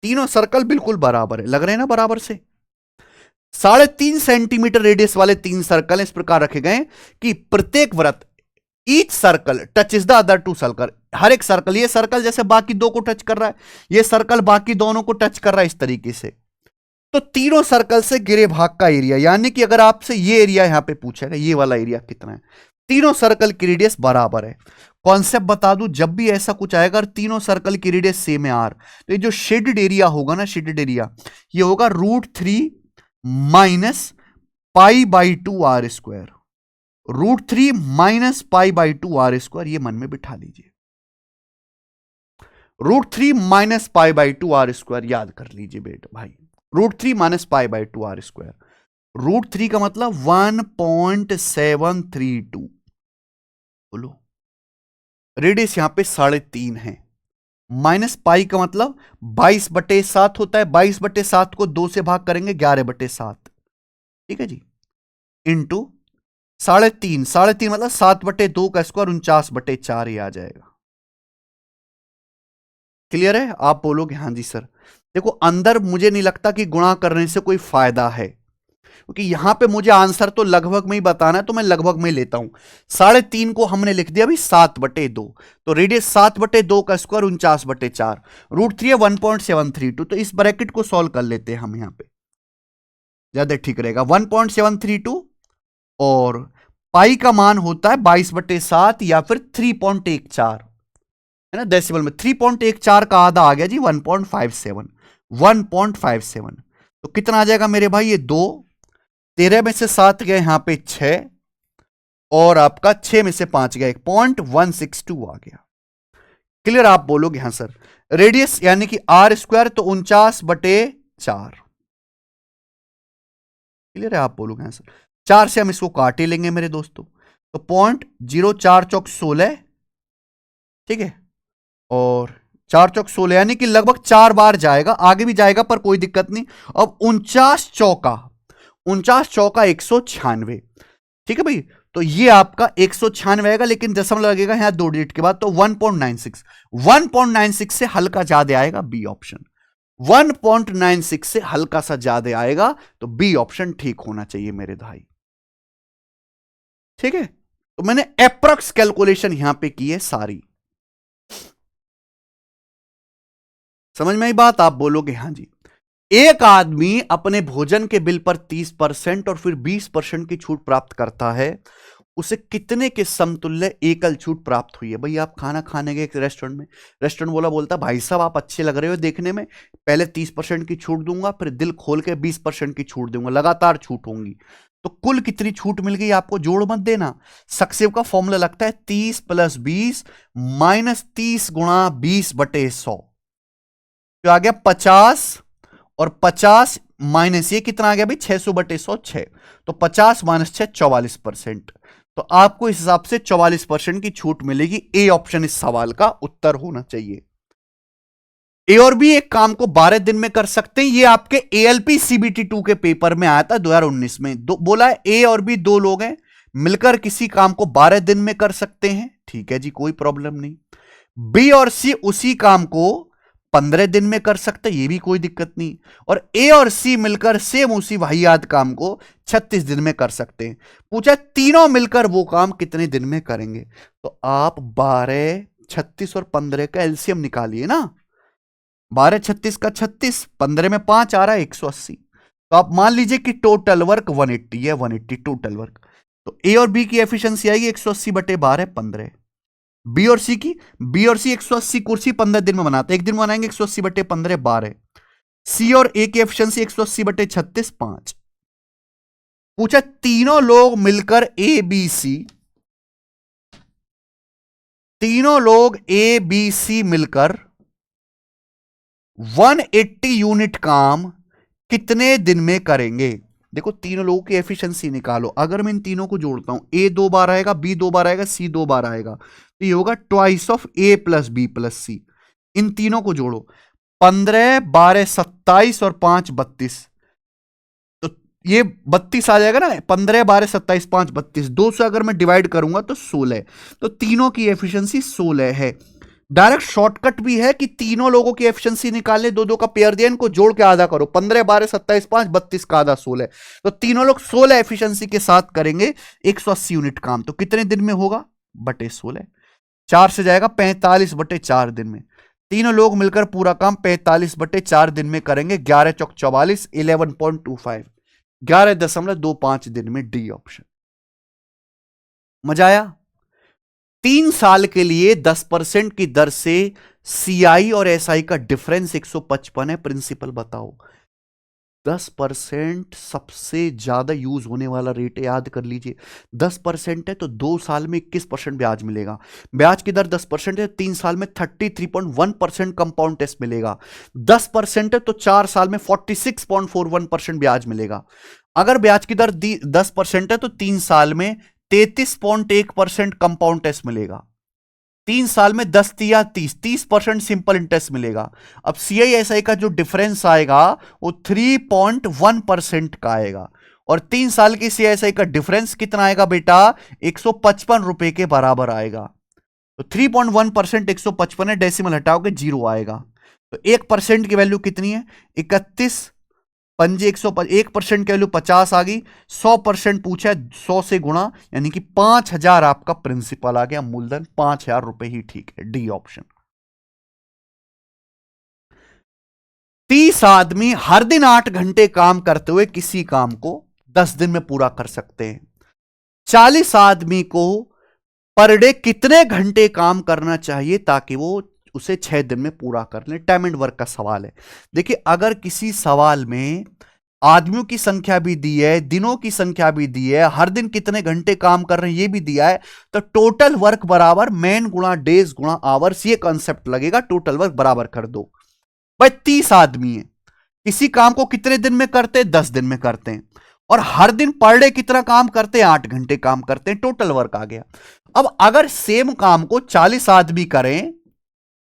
तीनों सर्कल बिल्कुल बराबर है, लग रहे हैं ना बराबर से। 3.5 सेंटीमीटर रेडियस वाले 3 सर्कल इस प्रकार रखे गए कि प्रत्येक वृत्त each circle touches the other two circle, हर एक सर्कल, ये सर्कल जैसे बाकी दो को टच कर रहा है, ये सर्कल बाकी दोनों को टच कर रहा है, इस तरीके से। तो तीनों सर्कल से घिरे भाग का एरिया, यानी कि अगर आपसे ये एरिया यहां पे पूछेगा ये वाला एरिया कितना है, तीनों सर्कल की रेडियस बराबर है। कॉन्सेप्ट बता दूं, जब भी ऐसा कुछ आएगा और तीनों सर्कल की रेडियस सेम है आर, तो ये जो शेडेड एरिया होगा ना, शेडेड एरिया, ये होगा √3 minus pi by 2 r square, √3 minus pi by 2 r square, ये मन में बिठा लीजिए। √3 minus pi by 2 r square याद कर लीजिए बेटा भाई, √3 minus pi by 2 r square, √3 का मतलब 1.732, बोलो रेडियस यहां पे 3.5 है, माइनस पाई का मतलब 22/7 होता है, 22/7 को 2 से भाग करेंगे 11/7, ठीक है जी, इंटू 3.5, 3.5 मतलब 7/2 का स्क्वायर 49/4 ही आ जाएगा। क्लियर है? आप बोलोगे हाँ जी सर। देखो अंदर मुझे नहीं लगता कि गुणा करने से कोई फायदा है, क्योंकि यहां पे मुझे आंसर तो लगभग में ही बताना है, तो मैं लगभग में लेता हूं। 3.5 को हमने लिख दिया अभी 7/2, तो रेडियस 7/2 का स्क्वायर 49/4, √3 है 1.732, तो इस ब्रैकेट को सॉल्व कर लेते हैं हम, यहां पे ज्यादा ठीक रहेगा। 1.732 और पाई का मान होता है 22/7 या फिर 3.14, है ना, डेसिमल में 3.14 का आधा आ गया जी 1.57, 1.57, तो कितना आ जाएगा मेरे भाई, ये 2, 13 में से 7 गए यहां पे 6, और आपका 6 में से 5 गया 1.162 आ गया। क्लियर? आप बोलोगे हाँ सर। रेडियस यानी कि आर स्क्वायर तो 49/4, क्लियर है? आप बोलोगे हाँ सर। 4 से हम इसको काट ही लेंगे मेरे दोस्तों, तो 0.04 चौक 16, ठीक है, और 4 चौक 16 यानी कि लगभग 4 बार जाएगा, आगे भी जाएगा पर कोई दिक्कत नहीं। अब 49 चौका 196, ठीक है भाई, तो ये आपका 196 आएगा, लेकिन दशमलव लगेगा यहां 2 डिजिट के बाद, तो 1.96 से हल्का ज्यादा आएगा बी ऑप्शन, 1.96 से हल्का सा ज्यादा आएगा, तो बी ऑप्शन ठीक होना चाहिए मेरे भाई, ठीक है। तो मैंने एप्रॉक्स कैलकुलेशन यहां पे की है सारी, समझ में आई बात? आप बोलोगे हाँ जी। एक आदमी अपने भोजन के बिल पर 30% और फिर 20% की छूट प्राप्त करता है, उसे कितने के समतुल्य एकल छूट प्राप्त हुई है? भाई आप खाना खाने गए एक रेस्टोरेंट में, रेस्टोरेंट वाला बोलता भाई साहब आप अच्छे लग रहे हो देखने में, पहले 30% की छूट दूंगा, फिर दिल खोल के 20% की छूट दूंगा, लगातार छूट होंगी, तो कुल कितनी छूट मिल गई आपको? जोड़ मत देना, सक्सेव का फॉर्मूला लगता है 30 + 20 माइनस 30 गुणा 20/100, तो आ गया 50, और 50 माइनस ये कितना आ गया भाई 600/100, 6, तो 50 माइनस 6 44%, तो आपको इस हिसाब से 44% की छूट मिलेगी। ए ऑप्शन इस सवाल का उत्तर होना चाहिए। ए और बी एक काम को 12 दिन में कर सकते हैं, ये आपके एएलपी सीबीटी 2 के पेपर में आया था 2019 में, बोला है ए और बी 2 लोग हैं मिलकर किसी काम को 12 दिन में कर सकते हैं, ठीक है जी, कोई प्रॉब्लम नहीं। बी और सी उसी काम को 15 दिन में कर सकते, ये भी कोई दिक्कत नहीं, और ए और सी मिलकर सेम उसी वाहियात काम को 36 दिन में कर सकते हैं। पूछा तीनों मिलकर वो काम कितने दिन में करेंगे, तो आप 12, 36 और 15 का एलसीएम निकालिए ना, 12 36 का 36, 15 में 5 आ रहा है 180, तो आप मान लीजिए कि टोटल वर्क 180 है, 180 टोटल वर्क, तो ए और बी की एफिशिएंसी आएगी 180/12 15, बी और सी 180 कुर्सी 15 दिन में बनाते, एक दिन में बनाएंगे 180/15 12, सी और ए की एफिशिएंसी 180/36 5। पूछा तीनों लोग मिलकर तीनों लोग ए बी सी मिलकर 180 यूनिट काम कितने दिन में करेंगे? देखो तीनों लोगों की एफिशिएंसी निकालो, अगर मैं इन तीनों को जोड़ता हूं, ए 2 बार आएगा, बी 2 बार आएगा, सी 2 बार आएगा, तो ये होगा twice of A plus B plus C. इन तीनों को जोड़ो, 15 12 27 और 5 32, तो ये 32 आ जाएगा ना, 15 12 27 5 32, 2 से अगर मैं डिवाइड करूंगा तो 16, तो तीनों की एफिशिएंसी 16 है। डायरेक्ट शॉर्टकट भी है कि तीनों लोगों की एफिशिएंसी निकालने, दो का पेयर दिया, इनको जोड़ के आधा करो, 15 12 27 5 32 का आधा 16, तो तीनों लोग 16 एफिशिएंसी के साथ करेंगे 180 यूनिट काम, तो कितने दिन में होगा बटे 16, 4 से जाएगा 45/4 दिन में। तीनों लोग मिलकर पूरा काम 45/4 दिन में करेंगे। 11 चौक 44, 11.25, 11.25 दिन में। D option. मजा आया? 3 साल के लिए 10% की दर से सीआई और एसआई का डिफरेंस 155 है। प्रिंसिपल बताओ। 10% सबसे ज्यादा यूज होने वाला रेट है, याद कर लीजिए। 10% है तो 2 साल में 21% ब्याज मिलेगा। ब्याज की दर 10% है, 3 साल में 33.1% कंपाउंड टेस्ट मिलेगा। 10% है तो 4 साल में 46.41% ब्याज मिलेगा। अगर ब्याज की दर 10% है तो 3 साल में 33.1% कंपाउंड टेस्ट मिलेगा। 3 साल में 10 या 30% सिंपल इंटरेस्ट मिलेगा। अब सीआईएसआई का जो डिफरेंस आएगा वो 3.1% का आएगा। और 3 साल की सीआईएसआई का डिफरेंस कितना आएगा बेटा? 155 रुपए के बराबर आएगा। तो 3.1% 155 है, डेसिमल हटाओगे 0 आएगा। तो 1% की वैल्यू कितनी है? 31 पंजे 1% की वैल्यू 50 आ गई। 100% पूछा है, 100 से गुणा, यानी कि 5000 आपका प्रिंसिपल आ गया। मूलधन 5000 रुपए ही ठीक है। D option. 30 आदमी हर दिन 8 घंटे काम करते हुए किसी काम को 10 दिन में पूरा कर सकते हैं। 40 आदमी को पर डे कितने घंटे काम करना चाहिए ताकि वो उसे 6 दिन में पूरा कर ले? टाइम एंड वर्क का सवाल है। देखिए, अगर किसी सवाल में आदमियों की संख्या भी दी है, दिनों की संख्या भी दी है, हर दिन कितने घंटे काम कर रहे हैं ये भी दिया है, तो टोटल वर्क बराबर मैन गुणा डेज गुणा आवर्स, ये कॉन्सेप्ट लगेगा। टोटल वर्क बराबर कर दो भाई। 30 आदमी है, किसी काम को कितने दिन में करते हैं? 10 दिन में करते हैं। और हर दिन पर डे कितना काम करते हैं? 8 घंटे काम करते हैं। टोटल वर्क आ गया। अब अगर सेम काम को 40 आदमी करें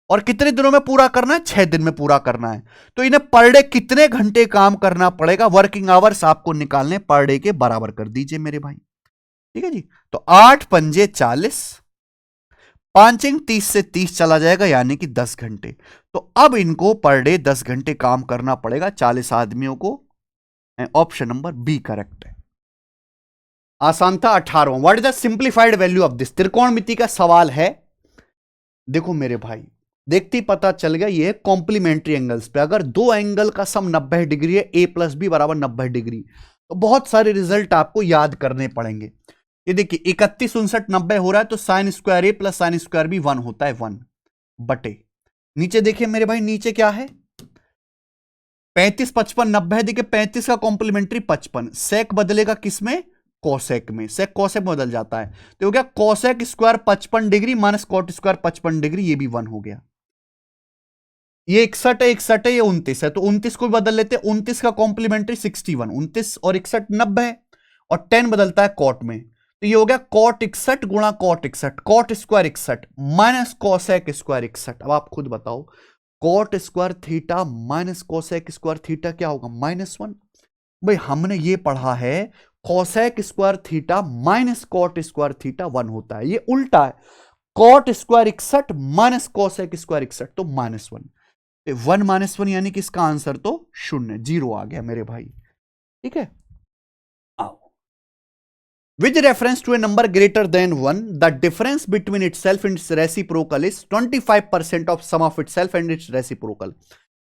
और कितने दिनों में पूरा करना है? 6 दिन में पूरा करना है। तो इन्हें पर डे कितने घंटे काम करना पड़ेगा? वर्किंग आवर्स आपको निकालने, पर डे के बराबर कर दीजिए मेरे भाई। ठीक है जी। तो 8 पंजे 40, 5 इंग 30 से 30 चला जाएगा, यानी कि 10 घंटे। तो अब इनको पर डे 10 घंटे काम करना पड़ेगा 40 आदमियों को। ऑप्शन नंबर बी करेक्ट है। आसान था। 18वां, what is the simplified value of this? त्रिकोणमिति का सवाल है। देखो मेरे भाई, देखते ही पता चल गया ये कॉम्प्लीमेंट्री एंगल्स पे। अगर दो एंगल का सम 90 डिग्री है, ए प्लस बी बराबर 90 डिग्री, तो बहुत सारे रिजल्ट आपको याद करने पड़ेंगे। ये देखिए 31 59 90 हो रहा है, तो sine square A plus sine square B 1 होता है, 1 बटे। नीचे देखिए मेरे भाई, नीचे क्या है? 35 55 90। देखिए 35 का कॉम्प्लीमेंट्री 55, सेक बदलेगा किसमें? कोसेक में। सेक कोसेक में बदल जाता है, तो हो गया cosec square 55 degree minus cot square 55 degree, ये भी 1 हो गया। ये 61 है, 61 है, ये 29 है, तो 29 को भी बदल लेते हैं। 29 का कॉम्प्लीमेंट्री 61, 29 और 61 90 है, और 10 बदलता है कॉट में, तो ये हो गया कॉट 61 गुणा cot 61, cot square 61 minus cosec square 61। अब आप खुद बताओ, cot square theta minus cosec square theta क्या होगा? -1। भाई हमने ये पढ़ा है cosec square theta minus cot square theta 1 होता है, ये उल्टा है। Cot square 61 minus cosec square 61, तो -1। 1 -1 यानी कि इसका आंसर तो 0, 0 आ गया मेरे भाई। ठीक है। आओ, with reference to a number greater than 1, the difference between itself and its reciprocal is 25% of sum of itself and its reciprocal.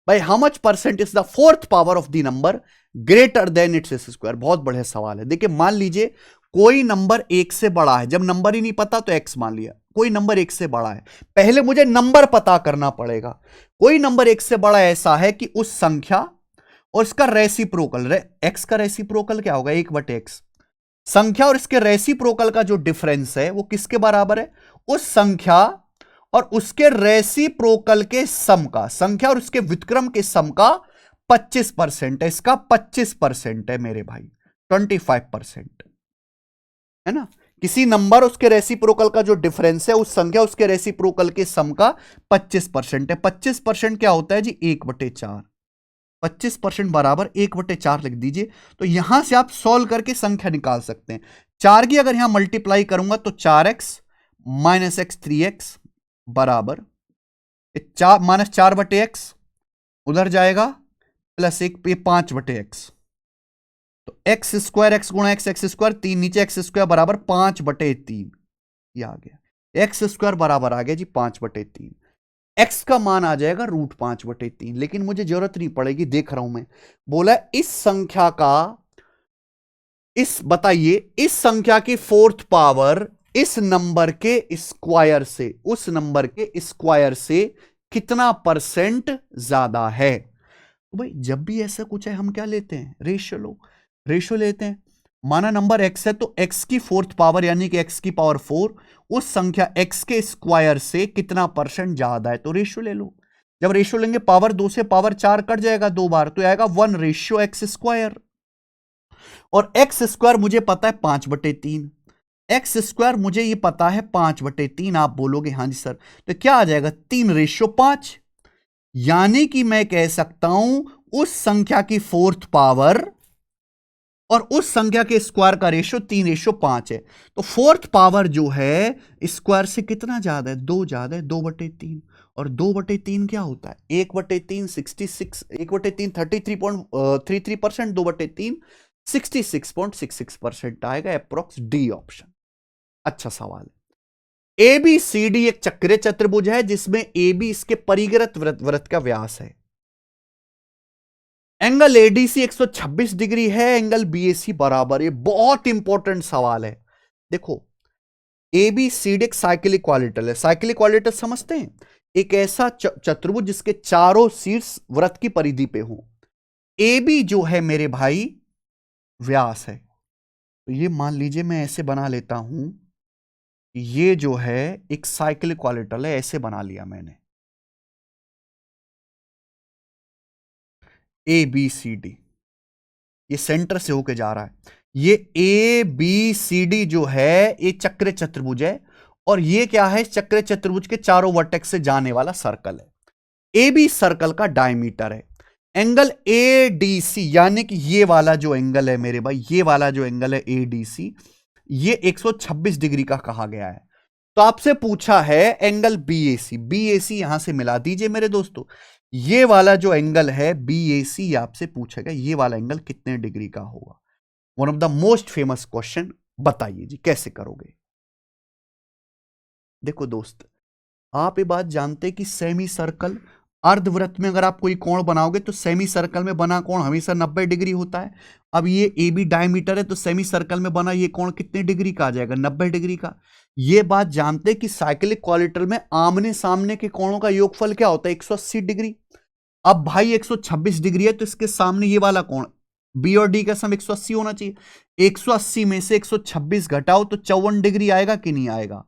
भाई how much percent is the fourth power of the number greater than its square? बहुत बढ़िया सवाल है। देखिए मान लीजिए कोई number 1 से बड़ा है, जब नंबर ही नहीं पता तो x मान लिया। कोई नंबर 1 से बड़ा है, पहले मुझे नंबर पता करना पड़ेगा। कोई नंबर 1 से बड़ा ऐसा है कि उस संख्या और इसका रेसिप्रोकल, x का रेसिप्रोकल क्या होगा? 1/x। संख्या और इसके रेसिप्रोकल का जो डिफरेंस है वो किसके बराबर है? उस संख्या और उसके रेसिप्रोकल के सम का, संख्या और उसके व्युत्क्रम के सम का 25% है। इसका 25% है मेरे भाई, 25% है ना। किसी नंबर उसके रेसिप्रोकल का जो डिफरेंस है, उस संख्या उसके रेसिप्रोकल के सम का 25% है। 25% क्या होता है जी? 1/4। 25% बराबर 1/4 लिख दीजिए। तो यहां से आप सॉल्व करके संख्या निकाल सकते हैं। 4 की अगर यहां मल्टीप्लाई करूंगा तो 4x माइनस x 3x बराबर -4/x उधर जाएगा, प्लस 1 पे 5/x, तो x स्क्वायर x गुणा x, x स्क्वायर 3, नीचे x स्क्वायर बराबर 5/3, ये आ गया। एक्स स्क्वायर बराबर आ गया जी 5/3। एक्स का मान आ जाएगा √5/3, लेकिन मुझे जरूरत नहीं पड़ेगी, देख रहा हूं मैं। बोला इस संख्या का, बताइए इस संख्या की फोर्थ पावर इस नंबर के स्क्वायर से, उस नंबर के स्क्वायर से कितना % ज्यादा है। तो भाई जब भी ऐसा कुछ है हम क्या लेते हैं, रेशियो लो, रेशियो लेते हैं। माना नंबर x है तो x की फोर्थ पावर यानी कि x की पावर 4 उस संख्या x के स्क्वायर से कितना % ज्यादा है, तो रेशियो ले लो। जब रेशियो लेंगे पावर 2 से पावर 4 कट जाएगा 2 बार, तो आएगा 1:x²। और एक्स स्क्वायर मुझे पता है 5/3, एक्स स्क्वायर मुझे ये पता है 5/3। आप बोलोगे हाँ जी सर, तो क्या आ जाएगा 3:5। यानी कि मैं कह सकता हूं उस संख्या की फोर्थ पावर और उस संख्या के स्क्वायर का रेशियो 3:5 है। तो फोर्थ पावर जो है स्क्वायर से कितना ज्यादा है, 2 ज्यादा है, 2/3। और 2/3 क्या होता है, 1/3 66, 1/3 33.33%, 2/3 66.66% आएगा, अप्रोक्स डी ऑप्शन। अच्छा सवाल है। ABCD एक चक्रीय चतुर्भुज है जिसमें AB इसके परिग्रत वृत्त का व्यास है। एंगल ADC 126 डिग्री है, एंगल BAC बराबर। ये बहुत इंपॉर्टेंट सवाल है। देखो ABCD एक साइक्लिक क्वाड्रिलेटरल है। साइक्लिक क्वाड्रिलेटरल समझते हैं, एक ऐसा चतुर्भुज जिसके चारों शीर्ष वृत्त की परिधि पे हो। AB जो है मेरे भाई व्यास है। तो ये मान लीजिए मैं ऐसे बना लेता हूं, ये जो है एक साइक्लिक क्वाड्रिलेटरल है, ऐसे बना लिया मैंने ABCD, ये सेंटर से होके जा रहा है। ये ABCD जो है ये चक्र चतुर्भुज है, और ये क्या है, चक्र चतुर्भुज के चारों वर्टेक्स से जाने वाला सर्कल है। AB सर्कल का डायमीटर है। एंगल ADC यानी कि ये वाला जो एंगल है मेरे भाई, ये वाला जो एंगल है ADC, ये 126 डिग्री का कहा गया है। तो आपसे पूछा है एंगल BAC, BAC यहां से मिला दीजिए मेरे दोस्तों। ये वाला जो एंगल है BAC आपसे पूछेगा ये वाला एंगल कितने डिग्री का होगा। One of the most famous question, बताइए जी कैसे करोगे। देखो दोस्त, आप ये बात जानते कि सेमी सर्कल, अर्धवृत्त में अगर आप कोई कोण बनाओगे तो सेमी सर्कल में बना कोण हमेशा 90 डिग्री होता है। अब ये AB डायमीटर है तो सेमी सर्कल में बना ये कोण कितने डिग्री का आ जाएगा, 90 डिग्री का। ये बात जानते कि साइक्लिक क्वाड्रिलेटरल में आमने सामने के कोणों का योगफल क्या होता है, 180 डिग्री। अब भाई 126 डिग्री है तो इसके सामने ये वाला कोण B और D का सम 180 होना चाहिए। 180 में से 126 घटाओ तो 54 डिग्री आएगा कि नहीं आएगा।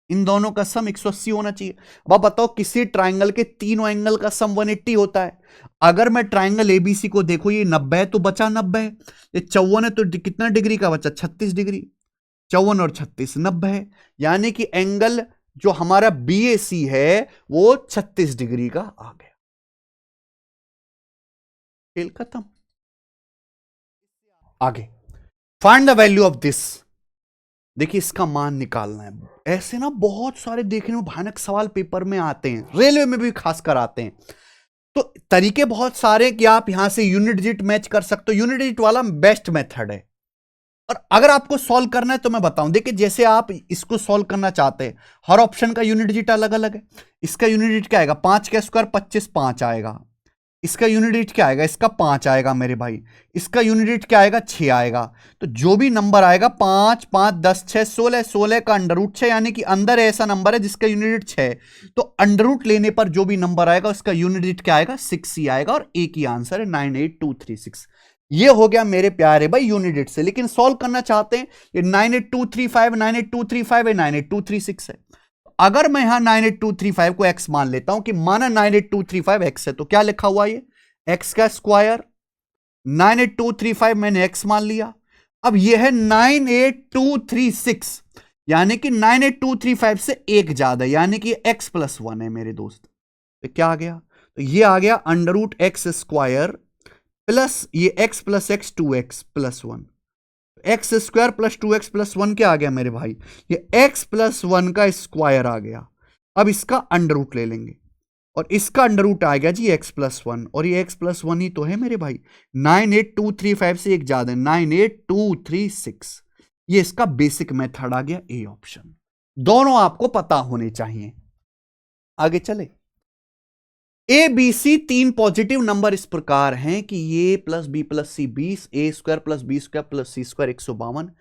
इन दोनों का सम 180 होना चाहिए। अब बताओ किसी ट्राइंगल के तीनों एंगल का सम 180 होता है। अगर मैं ट्राइंगल ABC को देखो, ये 90 है तो बचा 90 है, ये 54 है तो कितना डिग्री का बचा, 36 डिग्री। 54 और 36 90 है, यानी कि एंगल जो हमारा BAC है वो 36 डिग्री का आ गया। खेल खत्म। आगे find the value of this. देखिए इसका मान निकालना है। ऐसे ना बहुत सारे देखने में भयानक सवाल पेपर में आते हैं, रेलवे में भी खासकर आते हैं। तो तरीके बहुत सारे कि आप यहां से यूनिट डिजिट मैच कर सकते हो। यूनिट डिजिट वाला बेस्ट मेथड है। और अगर आपको सॉल्व करना है तो मैं बताऊं, देखिए जैसे आप इसको सॉल्व करना चाहते हैं, हर ऑप्शन का यूनिट डिजिट अलग अलग है। इसका यूनिट डिजिट क्या आएगा, 5 का स्क्वायर 25, 5 आएगा। इसका यूनिट डिजिट क्या आएगा, इसका 5 आएगा मेरे भाई। इसका यूनिट डिजिट क्या आएगा, 6 आएगा। तो जो भी नंबर आएगा 5, 5, 10, 6, 16, 16 का √6, यानी कि अंदर ऐसा नंबर है जिसका यूनिट डिजिट 6। तो अंडर लेने पर जो भी नंबर आएगा उसका यूनिट डिजिट क्या आएगा, 6 ही आएगा। और एक ही आंसर है 98236। ये हो गया मेरे प्यारे भाई यूनिट डिजिट से। लेकिन सॉल्व करना चाहते हैं, ये 98235, 98235 है, 98236 है। अगर मैं यहां 98235 को x मान लेता हूं कि माना 98235 x है, तो क्या लिखा हुआ ये x का स्क्वायर, 98235 मैंने x मान लिया। अब ये है 98236, यानी कि 98235 से एक ज्यादा, यानी कि x + 1 है मेरे दोस्त। तो क्या आ गया, तो ये आ गया √x² प्लस ये x + x 2x + 1। x² + 2x + 1 क्या आ गया मेरे भाई, ये x + 1 का स्क्वायर आ गया। अब इसका अंडर ले लेंगे और इसका अंडर आ गया जी x + 1, और ये x + 1 ही तो है मेरे भाई। 98235 से एक ज्यादा, 98236। ये इसका बेसिक मेथड आ गया, ए ऑप्शन। दोनों आपको पता होने चाहिए। आगे चले। ए बी सी तीन पॉजिटिव नंबर इस प्रकार हैं कि A plus B plus C 20, A square plus B square plus C square 152,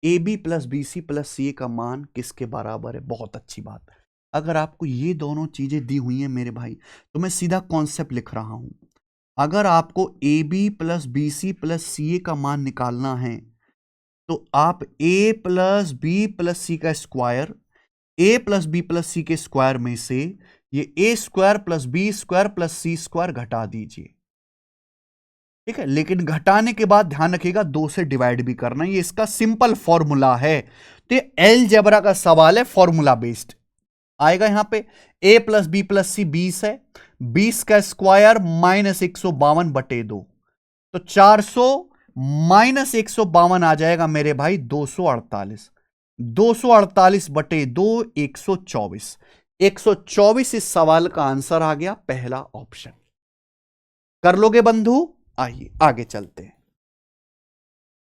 A B plus B C plus C A का मान किसके बराबर है? बहुत अच्छी बात। अगर आपको ये दोनों चीजें दी हुई हैं मेरे भाई, तो मैं सीधा कॉन्सेप्ट लिख रहा हूं। अगर आपको A B plus B C plus C A का मान निकालना है तो आप A plus B plus C का square, A plus B plus C के स्क्वायर में से ये A square plus B square plus C square घटा दीजिए। ठीक है, लेकिन घटाने के बाद ध्यान रखिएगा 2 से डिवाइड भी करना, ये इसका सिंपल फॉर्मूला है। तो ये अलजेब्रा का सवाल है, फॉर्मूला बेस्ड आएगा। यहां पे ए प्लस बी प्लस सी 20 है, 20 का स्क्वायर माइनस 152 बटे 2, तो 400 माइनस 152 आ जाएगा मेरे भाई 248। 248 बटे 2 124। 124 इस सवाल का आंसर आ गया, पहला ऑप्शन। कर लोगे बंधु? आइए आगे चलते हैं।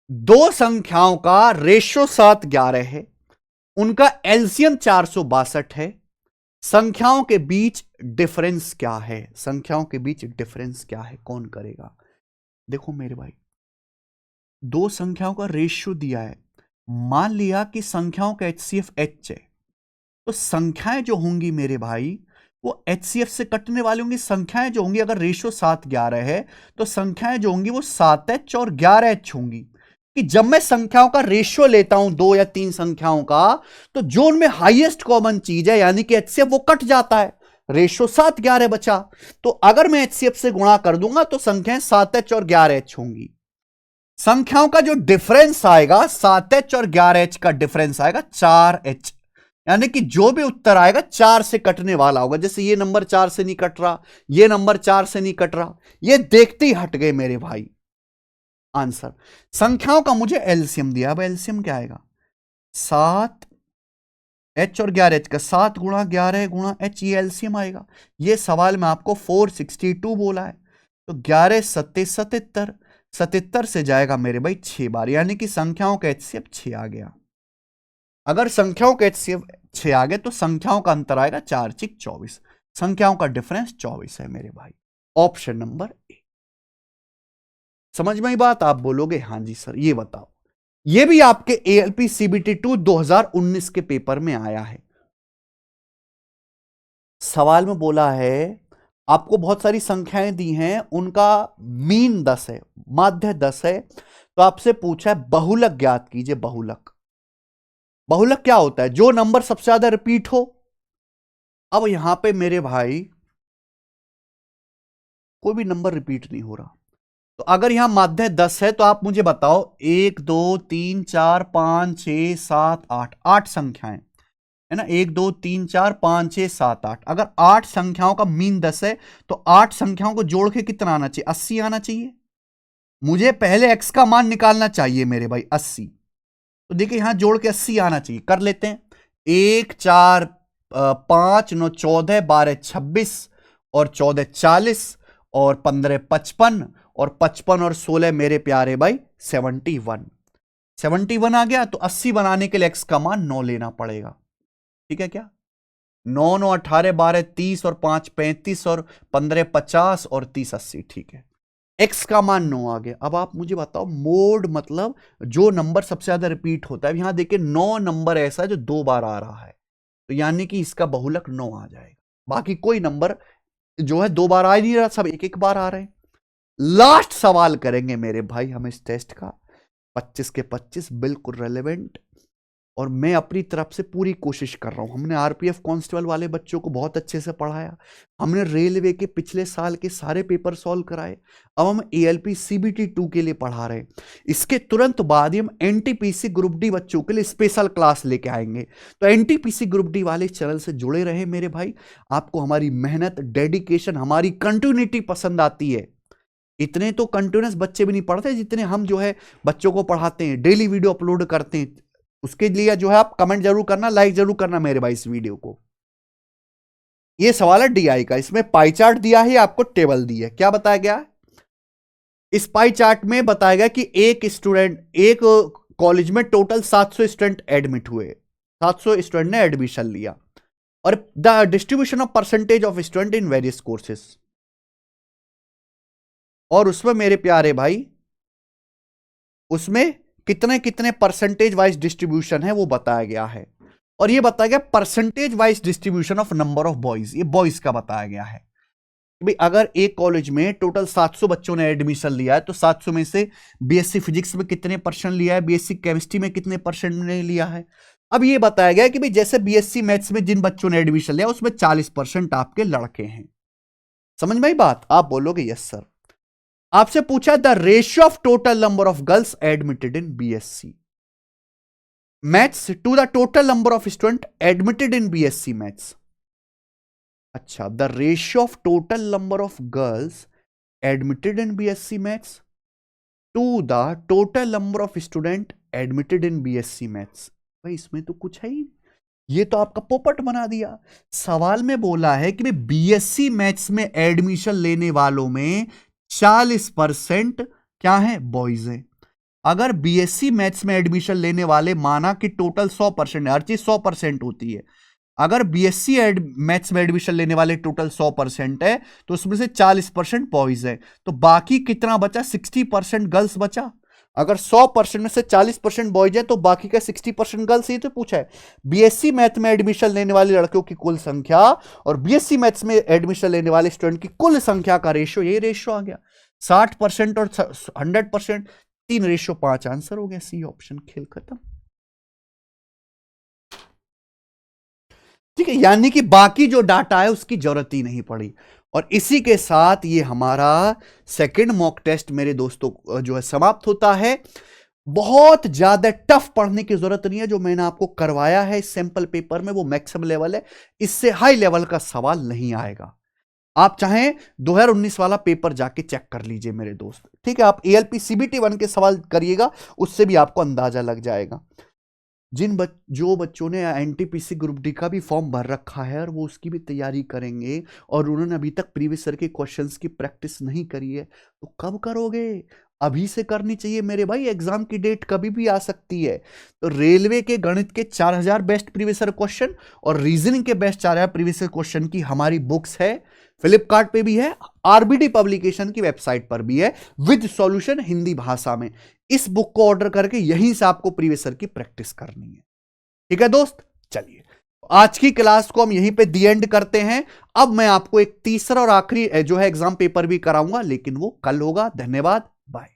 दो संख्याओं का रेशो 7:11 है, उनका एलसीएम 462 है। संख्याओं के बीच डिफरेंस क्या है? संख्याओं के बीच डिफरेंस क्या है? कौन करेगा? देखो मेरे भाई, दो संख्याओं का रेशियो दिया है। मान लिया कि संख्याओं का एचसीएफ h है, तो संख्याएं जो होंगी मेरे भाई वो एचसीएफ से कटने वाली होंगी। संख्याएं जो होंगी, अगर रेशियो 7:11 है तो संख्याएं जो होंगी वो 7h और 11h होंगी। कि जब मैं संख्याओं का रेशियो लेता हूं 2 या 3 संख्याओं का, तो जो उनमें हाईएस्ट कॉमन चीज है यानी कि एचसीएफ वो कट जाता है। रेशियो 7:11 बचा, तो अगर मैं एचसीएफ से गुणा कर दूंगा तो संख्याएं 7h और 11h होंगी। संख्याओं का जो डिफरेंस आएगा 7h और 11h का डिफरेंस आएगा 4h, यानी कि जो भी उत्तर आएगा 4 से कटने वाला होगा। जैसे ये नंबर 4 से नहीं कट रहा, ये नंबर 4 से नहीं कट रहा, ये देखते ही हट गए मेरे भाई आंसर। संख्याओं का मुझे एलसीएम दिया, अब एलसीएम क्या आएगा? 7h और 11h का 7 गुणा 11 गुणा h, ये एलसीएम आएगा। ये सवाल में आपको 462 बोला है, तो 11 सत्ते 77, 77 से जाएगा मेरे भाई 6 बार, यानी कि संख्याओं का एचसीएफ 6 आ गया। अगर संख्याओं का एचसीएफ 6 आ गए तो संख्याओं का अंतर आएगा 4 6 24, संख्याओं का डिफरेंस 24 है मेरे भाई। Option number A. समझ में आई बात? आप बोलोगे हां जी सर। ये बताओ, ये भी आपके एएलपी सीबीटी 2 2019 के पेपर में आया है। सवाल में बोला है आपको बहुत सारी संख्याएं दी हैं, उनका मीन 10 है, माध्य 10 है, तो आपसे पूछा है बहुलक ज्ञात कीजिए। बहुलक, बहुलक क्या होता है? जो नंबर सबसे ज्यादा रिपीट हो। अब यहां पे मेरे भाई कोई भी नंबर रिपीट नहीं हो रहा, तो अगर यहां माध्य 10 है तो आप मुझे बताओ 1 2 3 4 5 6 7 8, 8 संख्याएं है ना, 1 2 3 4 5 6 7 8। अगर 8 संख्याओं का मीन 10 है तो 8 संख्याओं को जोड़ के कितना आना चाहिए? 80 आना चाहिए। मुझे पहले x का मान निकालना चाहिए मेरे भाई 80, तो देखिए यहां जोड़ के 80 आना चाहिए। कर लेते हैं। 1 4 5 9 14 12 26 और 14 40 और 15 55 और 55 और 16 मेरे प्यारे भाई 71। 71 आ गया, तो 80 बनाने के लिए x का मान 9 लेना पड़ेगा। ठीक है क्या? 9 9 18 12 30 और 5 35 और 15 50 और 30 80। ठीक है, x का मान 9 आ गया। अब आप मुझे बताओ मोड मतलब जो नंबर सबसे ज्यादा रिपीट होता है। यहां देखिए 9 नंबर ऐसा है जो 2 बार आ रहा है, तो यानी कि इसका बहुलक 9 आ जाएगा। बाकी कोई नंबर जो है 2 बार आ ही नहीं रहा, सब एक एक बार आ रहे हैं। लास्ट सवाल करेंगे मेरे भाई हम इस टेस्ट का, 25 के 25 बिल्कुल रेलेवेंट, और मैं अपनी तरफ से पूरी कोशिश कर रहा हूं। हमने आरपीएफ कांस्टेबल वाले बच्चों को बहुत अच्छे से पढ़ाया, हमने रेलवे के पिछले साल के सारे पेपर सॉल्व कराए, अब हम एएलपी सीबीटी 2 के लिए पढ़ा रहे हैं। इसके तुरंत बाद ही हम एनटीपीसी ग्रुप डी बच्चों के लिए स्पेशल क्लास लेके आएंगे। तो एनटीपीसी ग्रुप डी वाले चैनल से जुड़े रहे मेरे भाई। आपको हमारी मेहनत, डेडिकेशन, हमारी कंटिन्यूटी पसंद आती है। इतने तो कंटिन्यूस बच्चे भी नहीं पढ़ते जितने हम जो है बच्चों को पढ़ाते हैं, डेली वीडियो अपलोड करते हैं। उसके लिए जो है आप कमेंट जरूर करना, लाइक जरूर करना मेरे भाई इस वीडियो को। ये सवाल है डीआई का, इसमें पाई चार्ट दिया है, आपको टेबल दी है। क्या बताया गया? इस पाई चार्ट में बताया गया कि एक स्टूडेंट, एक कॉलेज में टोटल 700 स्टूडेंट एडमिट हुए, 700 स्टूडेंट ने एडमिशन लिया, और the distribution of percentage of student in various courses, और उसमें मेरे प्यारे भाई उसमें कितने कितने परसेंटेज वाइज डिस्ट्रीब्यूशन है वो बताया गया है, और ये बताया गया percentage wise distribution of number of boys, ये बॉयज का बताया गया है। भाई अगर एक कॉलेज में टोटल 700 बच्चों ने एडमिशन लिया है तो 700 में से बीएससी फिजिक्स में कितने परसेंट लिया है, बीएससी केमिस्ट्री में कितने परसेंट ने लिया है। अब ये बताया गया कि भाई जैसे बीएससी मैथ्स में जिन बच्चों ने एडमिशन लिया उसमें 40% आपके लड़के हैं। समझ में आई बात? आप बोलोगे यस सर। आपसे पूछा the ratio of total number of girls admitted in BSc maths to the total number of student admitted in BSc maths. अच्छा, the ratio of total number of girls admitted in BSc maths to the total number of student admitted in BSc maths. भाई इसमें तो कुछ है ही, ये तो आपका पोपट बना दिया। सवाल में बोला है कि बीएससी मैथ्स में एडमिशन लेने वालों में 40% क्या है, बॉयज है। अगर बीएससी मैथ्स में एडमिशन लेने वाले, माना कि टोटल 100% है, हर चीज 100% होती है, अगर बीएससी मैथ्स में एडमिशन लेने वाले टोटल 100% है तो उसमें से 40% बॉयज है, तो बाकी कितना बचा, 60% गर्ल्स बचा। अगर 100% में से 40% बॉयज है तो बाकी का 60% गर्ल्स, ही तो पूछा है। बीएससी मैथ में एडमिशन लेने वाले लड़कियों की कुल संख्या और बीएससी मैथ्स में एडमिशन लेने वाले स्टूडेंट की कुल संख्या का रेशियो, ये रेशियो आ गया 60% और 100%, 3:5। आंसर हो गया सी ऑप्शन, खेल खत्म। ठीक है, यानी कि बाकी जो डाटा है उसकी जरूरत ही नहीं पड़ी। और इसी के साथ ये हमारा सेकंड मॉक टेस्ट मेरे दोस्तों जो है समाप्त होता है। बहुत ज्यादा टफ पढ़ने की जरूरत नहीं है, जो मैंने आपको करवाया है इस सैंपल पेपर में वो मैक्सिमम लेवल है, इससे हाई लेवल का सवाल नहीं आएगा। आप चाहें 2019 वाला पेपर जाके चेक कर लीजिए मेरे दोस्त, ठीक है। आप एएलपी सीबीटी 1 के सवाल करिएगा, उससे भी आपको अंदाजा लग जाएगा। जो बच्चों ने एनटीपीसी ग्रुप डी का भी फॉर्म भर रखा है और वो उसकी भी तैयारी करेंगे और उन्होंने अभी तक प्रीवियस ईयर के क्वेश्चंस की प्रैक्टिस नहीं करी है, तो कब करोगे? अभी से करनी चाहिए मेरे भाई, एग्जाम की डेट कभी भी आ सकती है। तो रेलवे के गणित के 4000 बेस्ट प्रीवियस ईयर क्वेश्चन और रीजनिंग के बेस्ट 4000 प्रीवियस ईयर क्वेश्चन की हमारी बुक्स है, फ्लिपकार्ट पे भी है, आरबीडी पब्लिकेशन की वेबसाइट पर भी है, विद सॉल्यूशन हिंदी भाषा में। इस बुक को ऑर्डर करके यहीं से आपको प्रीवियस ईयर की प्रैक्टिस करनी है, ठीक है दोस्त। चलिए आज की क्लास को हम यहीं पे दी एंड करते हैं। अब मैं आपको एक तीसरा और आखिरी जो है एग्जाम पेपर भी कराऊंगा, लेकिन वो कल होगा। धन्यवाद, बाय।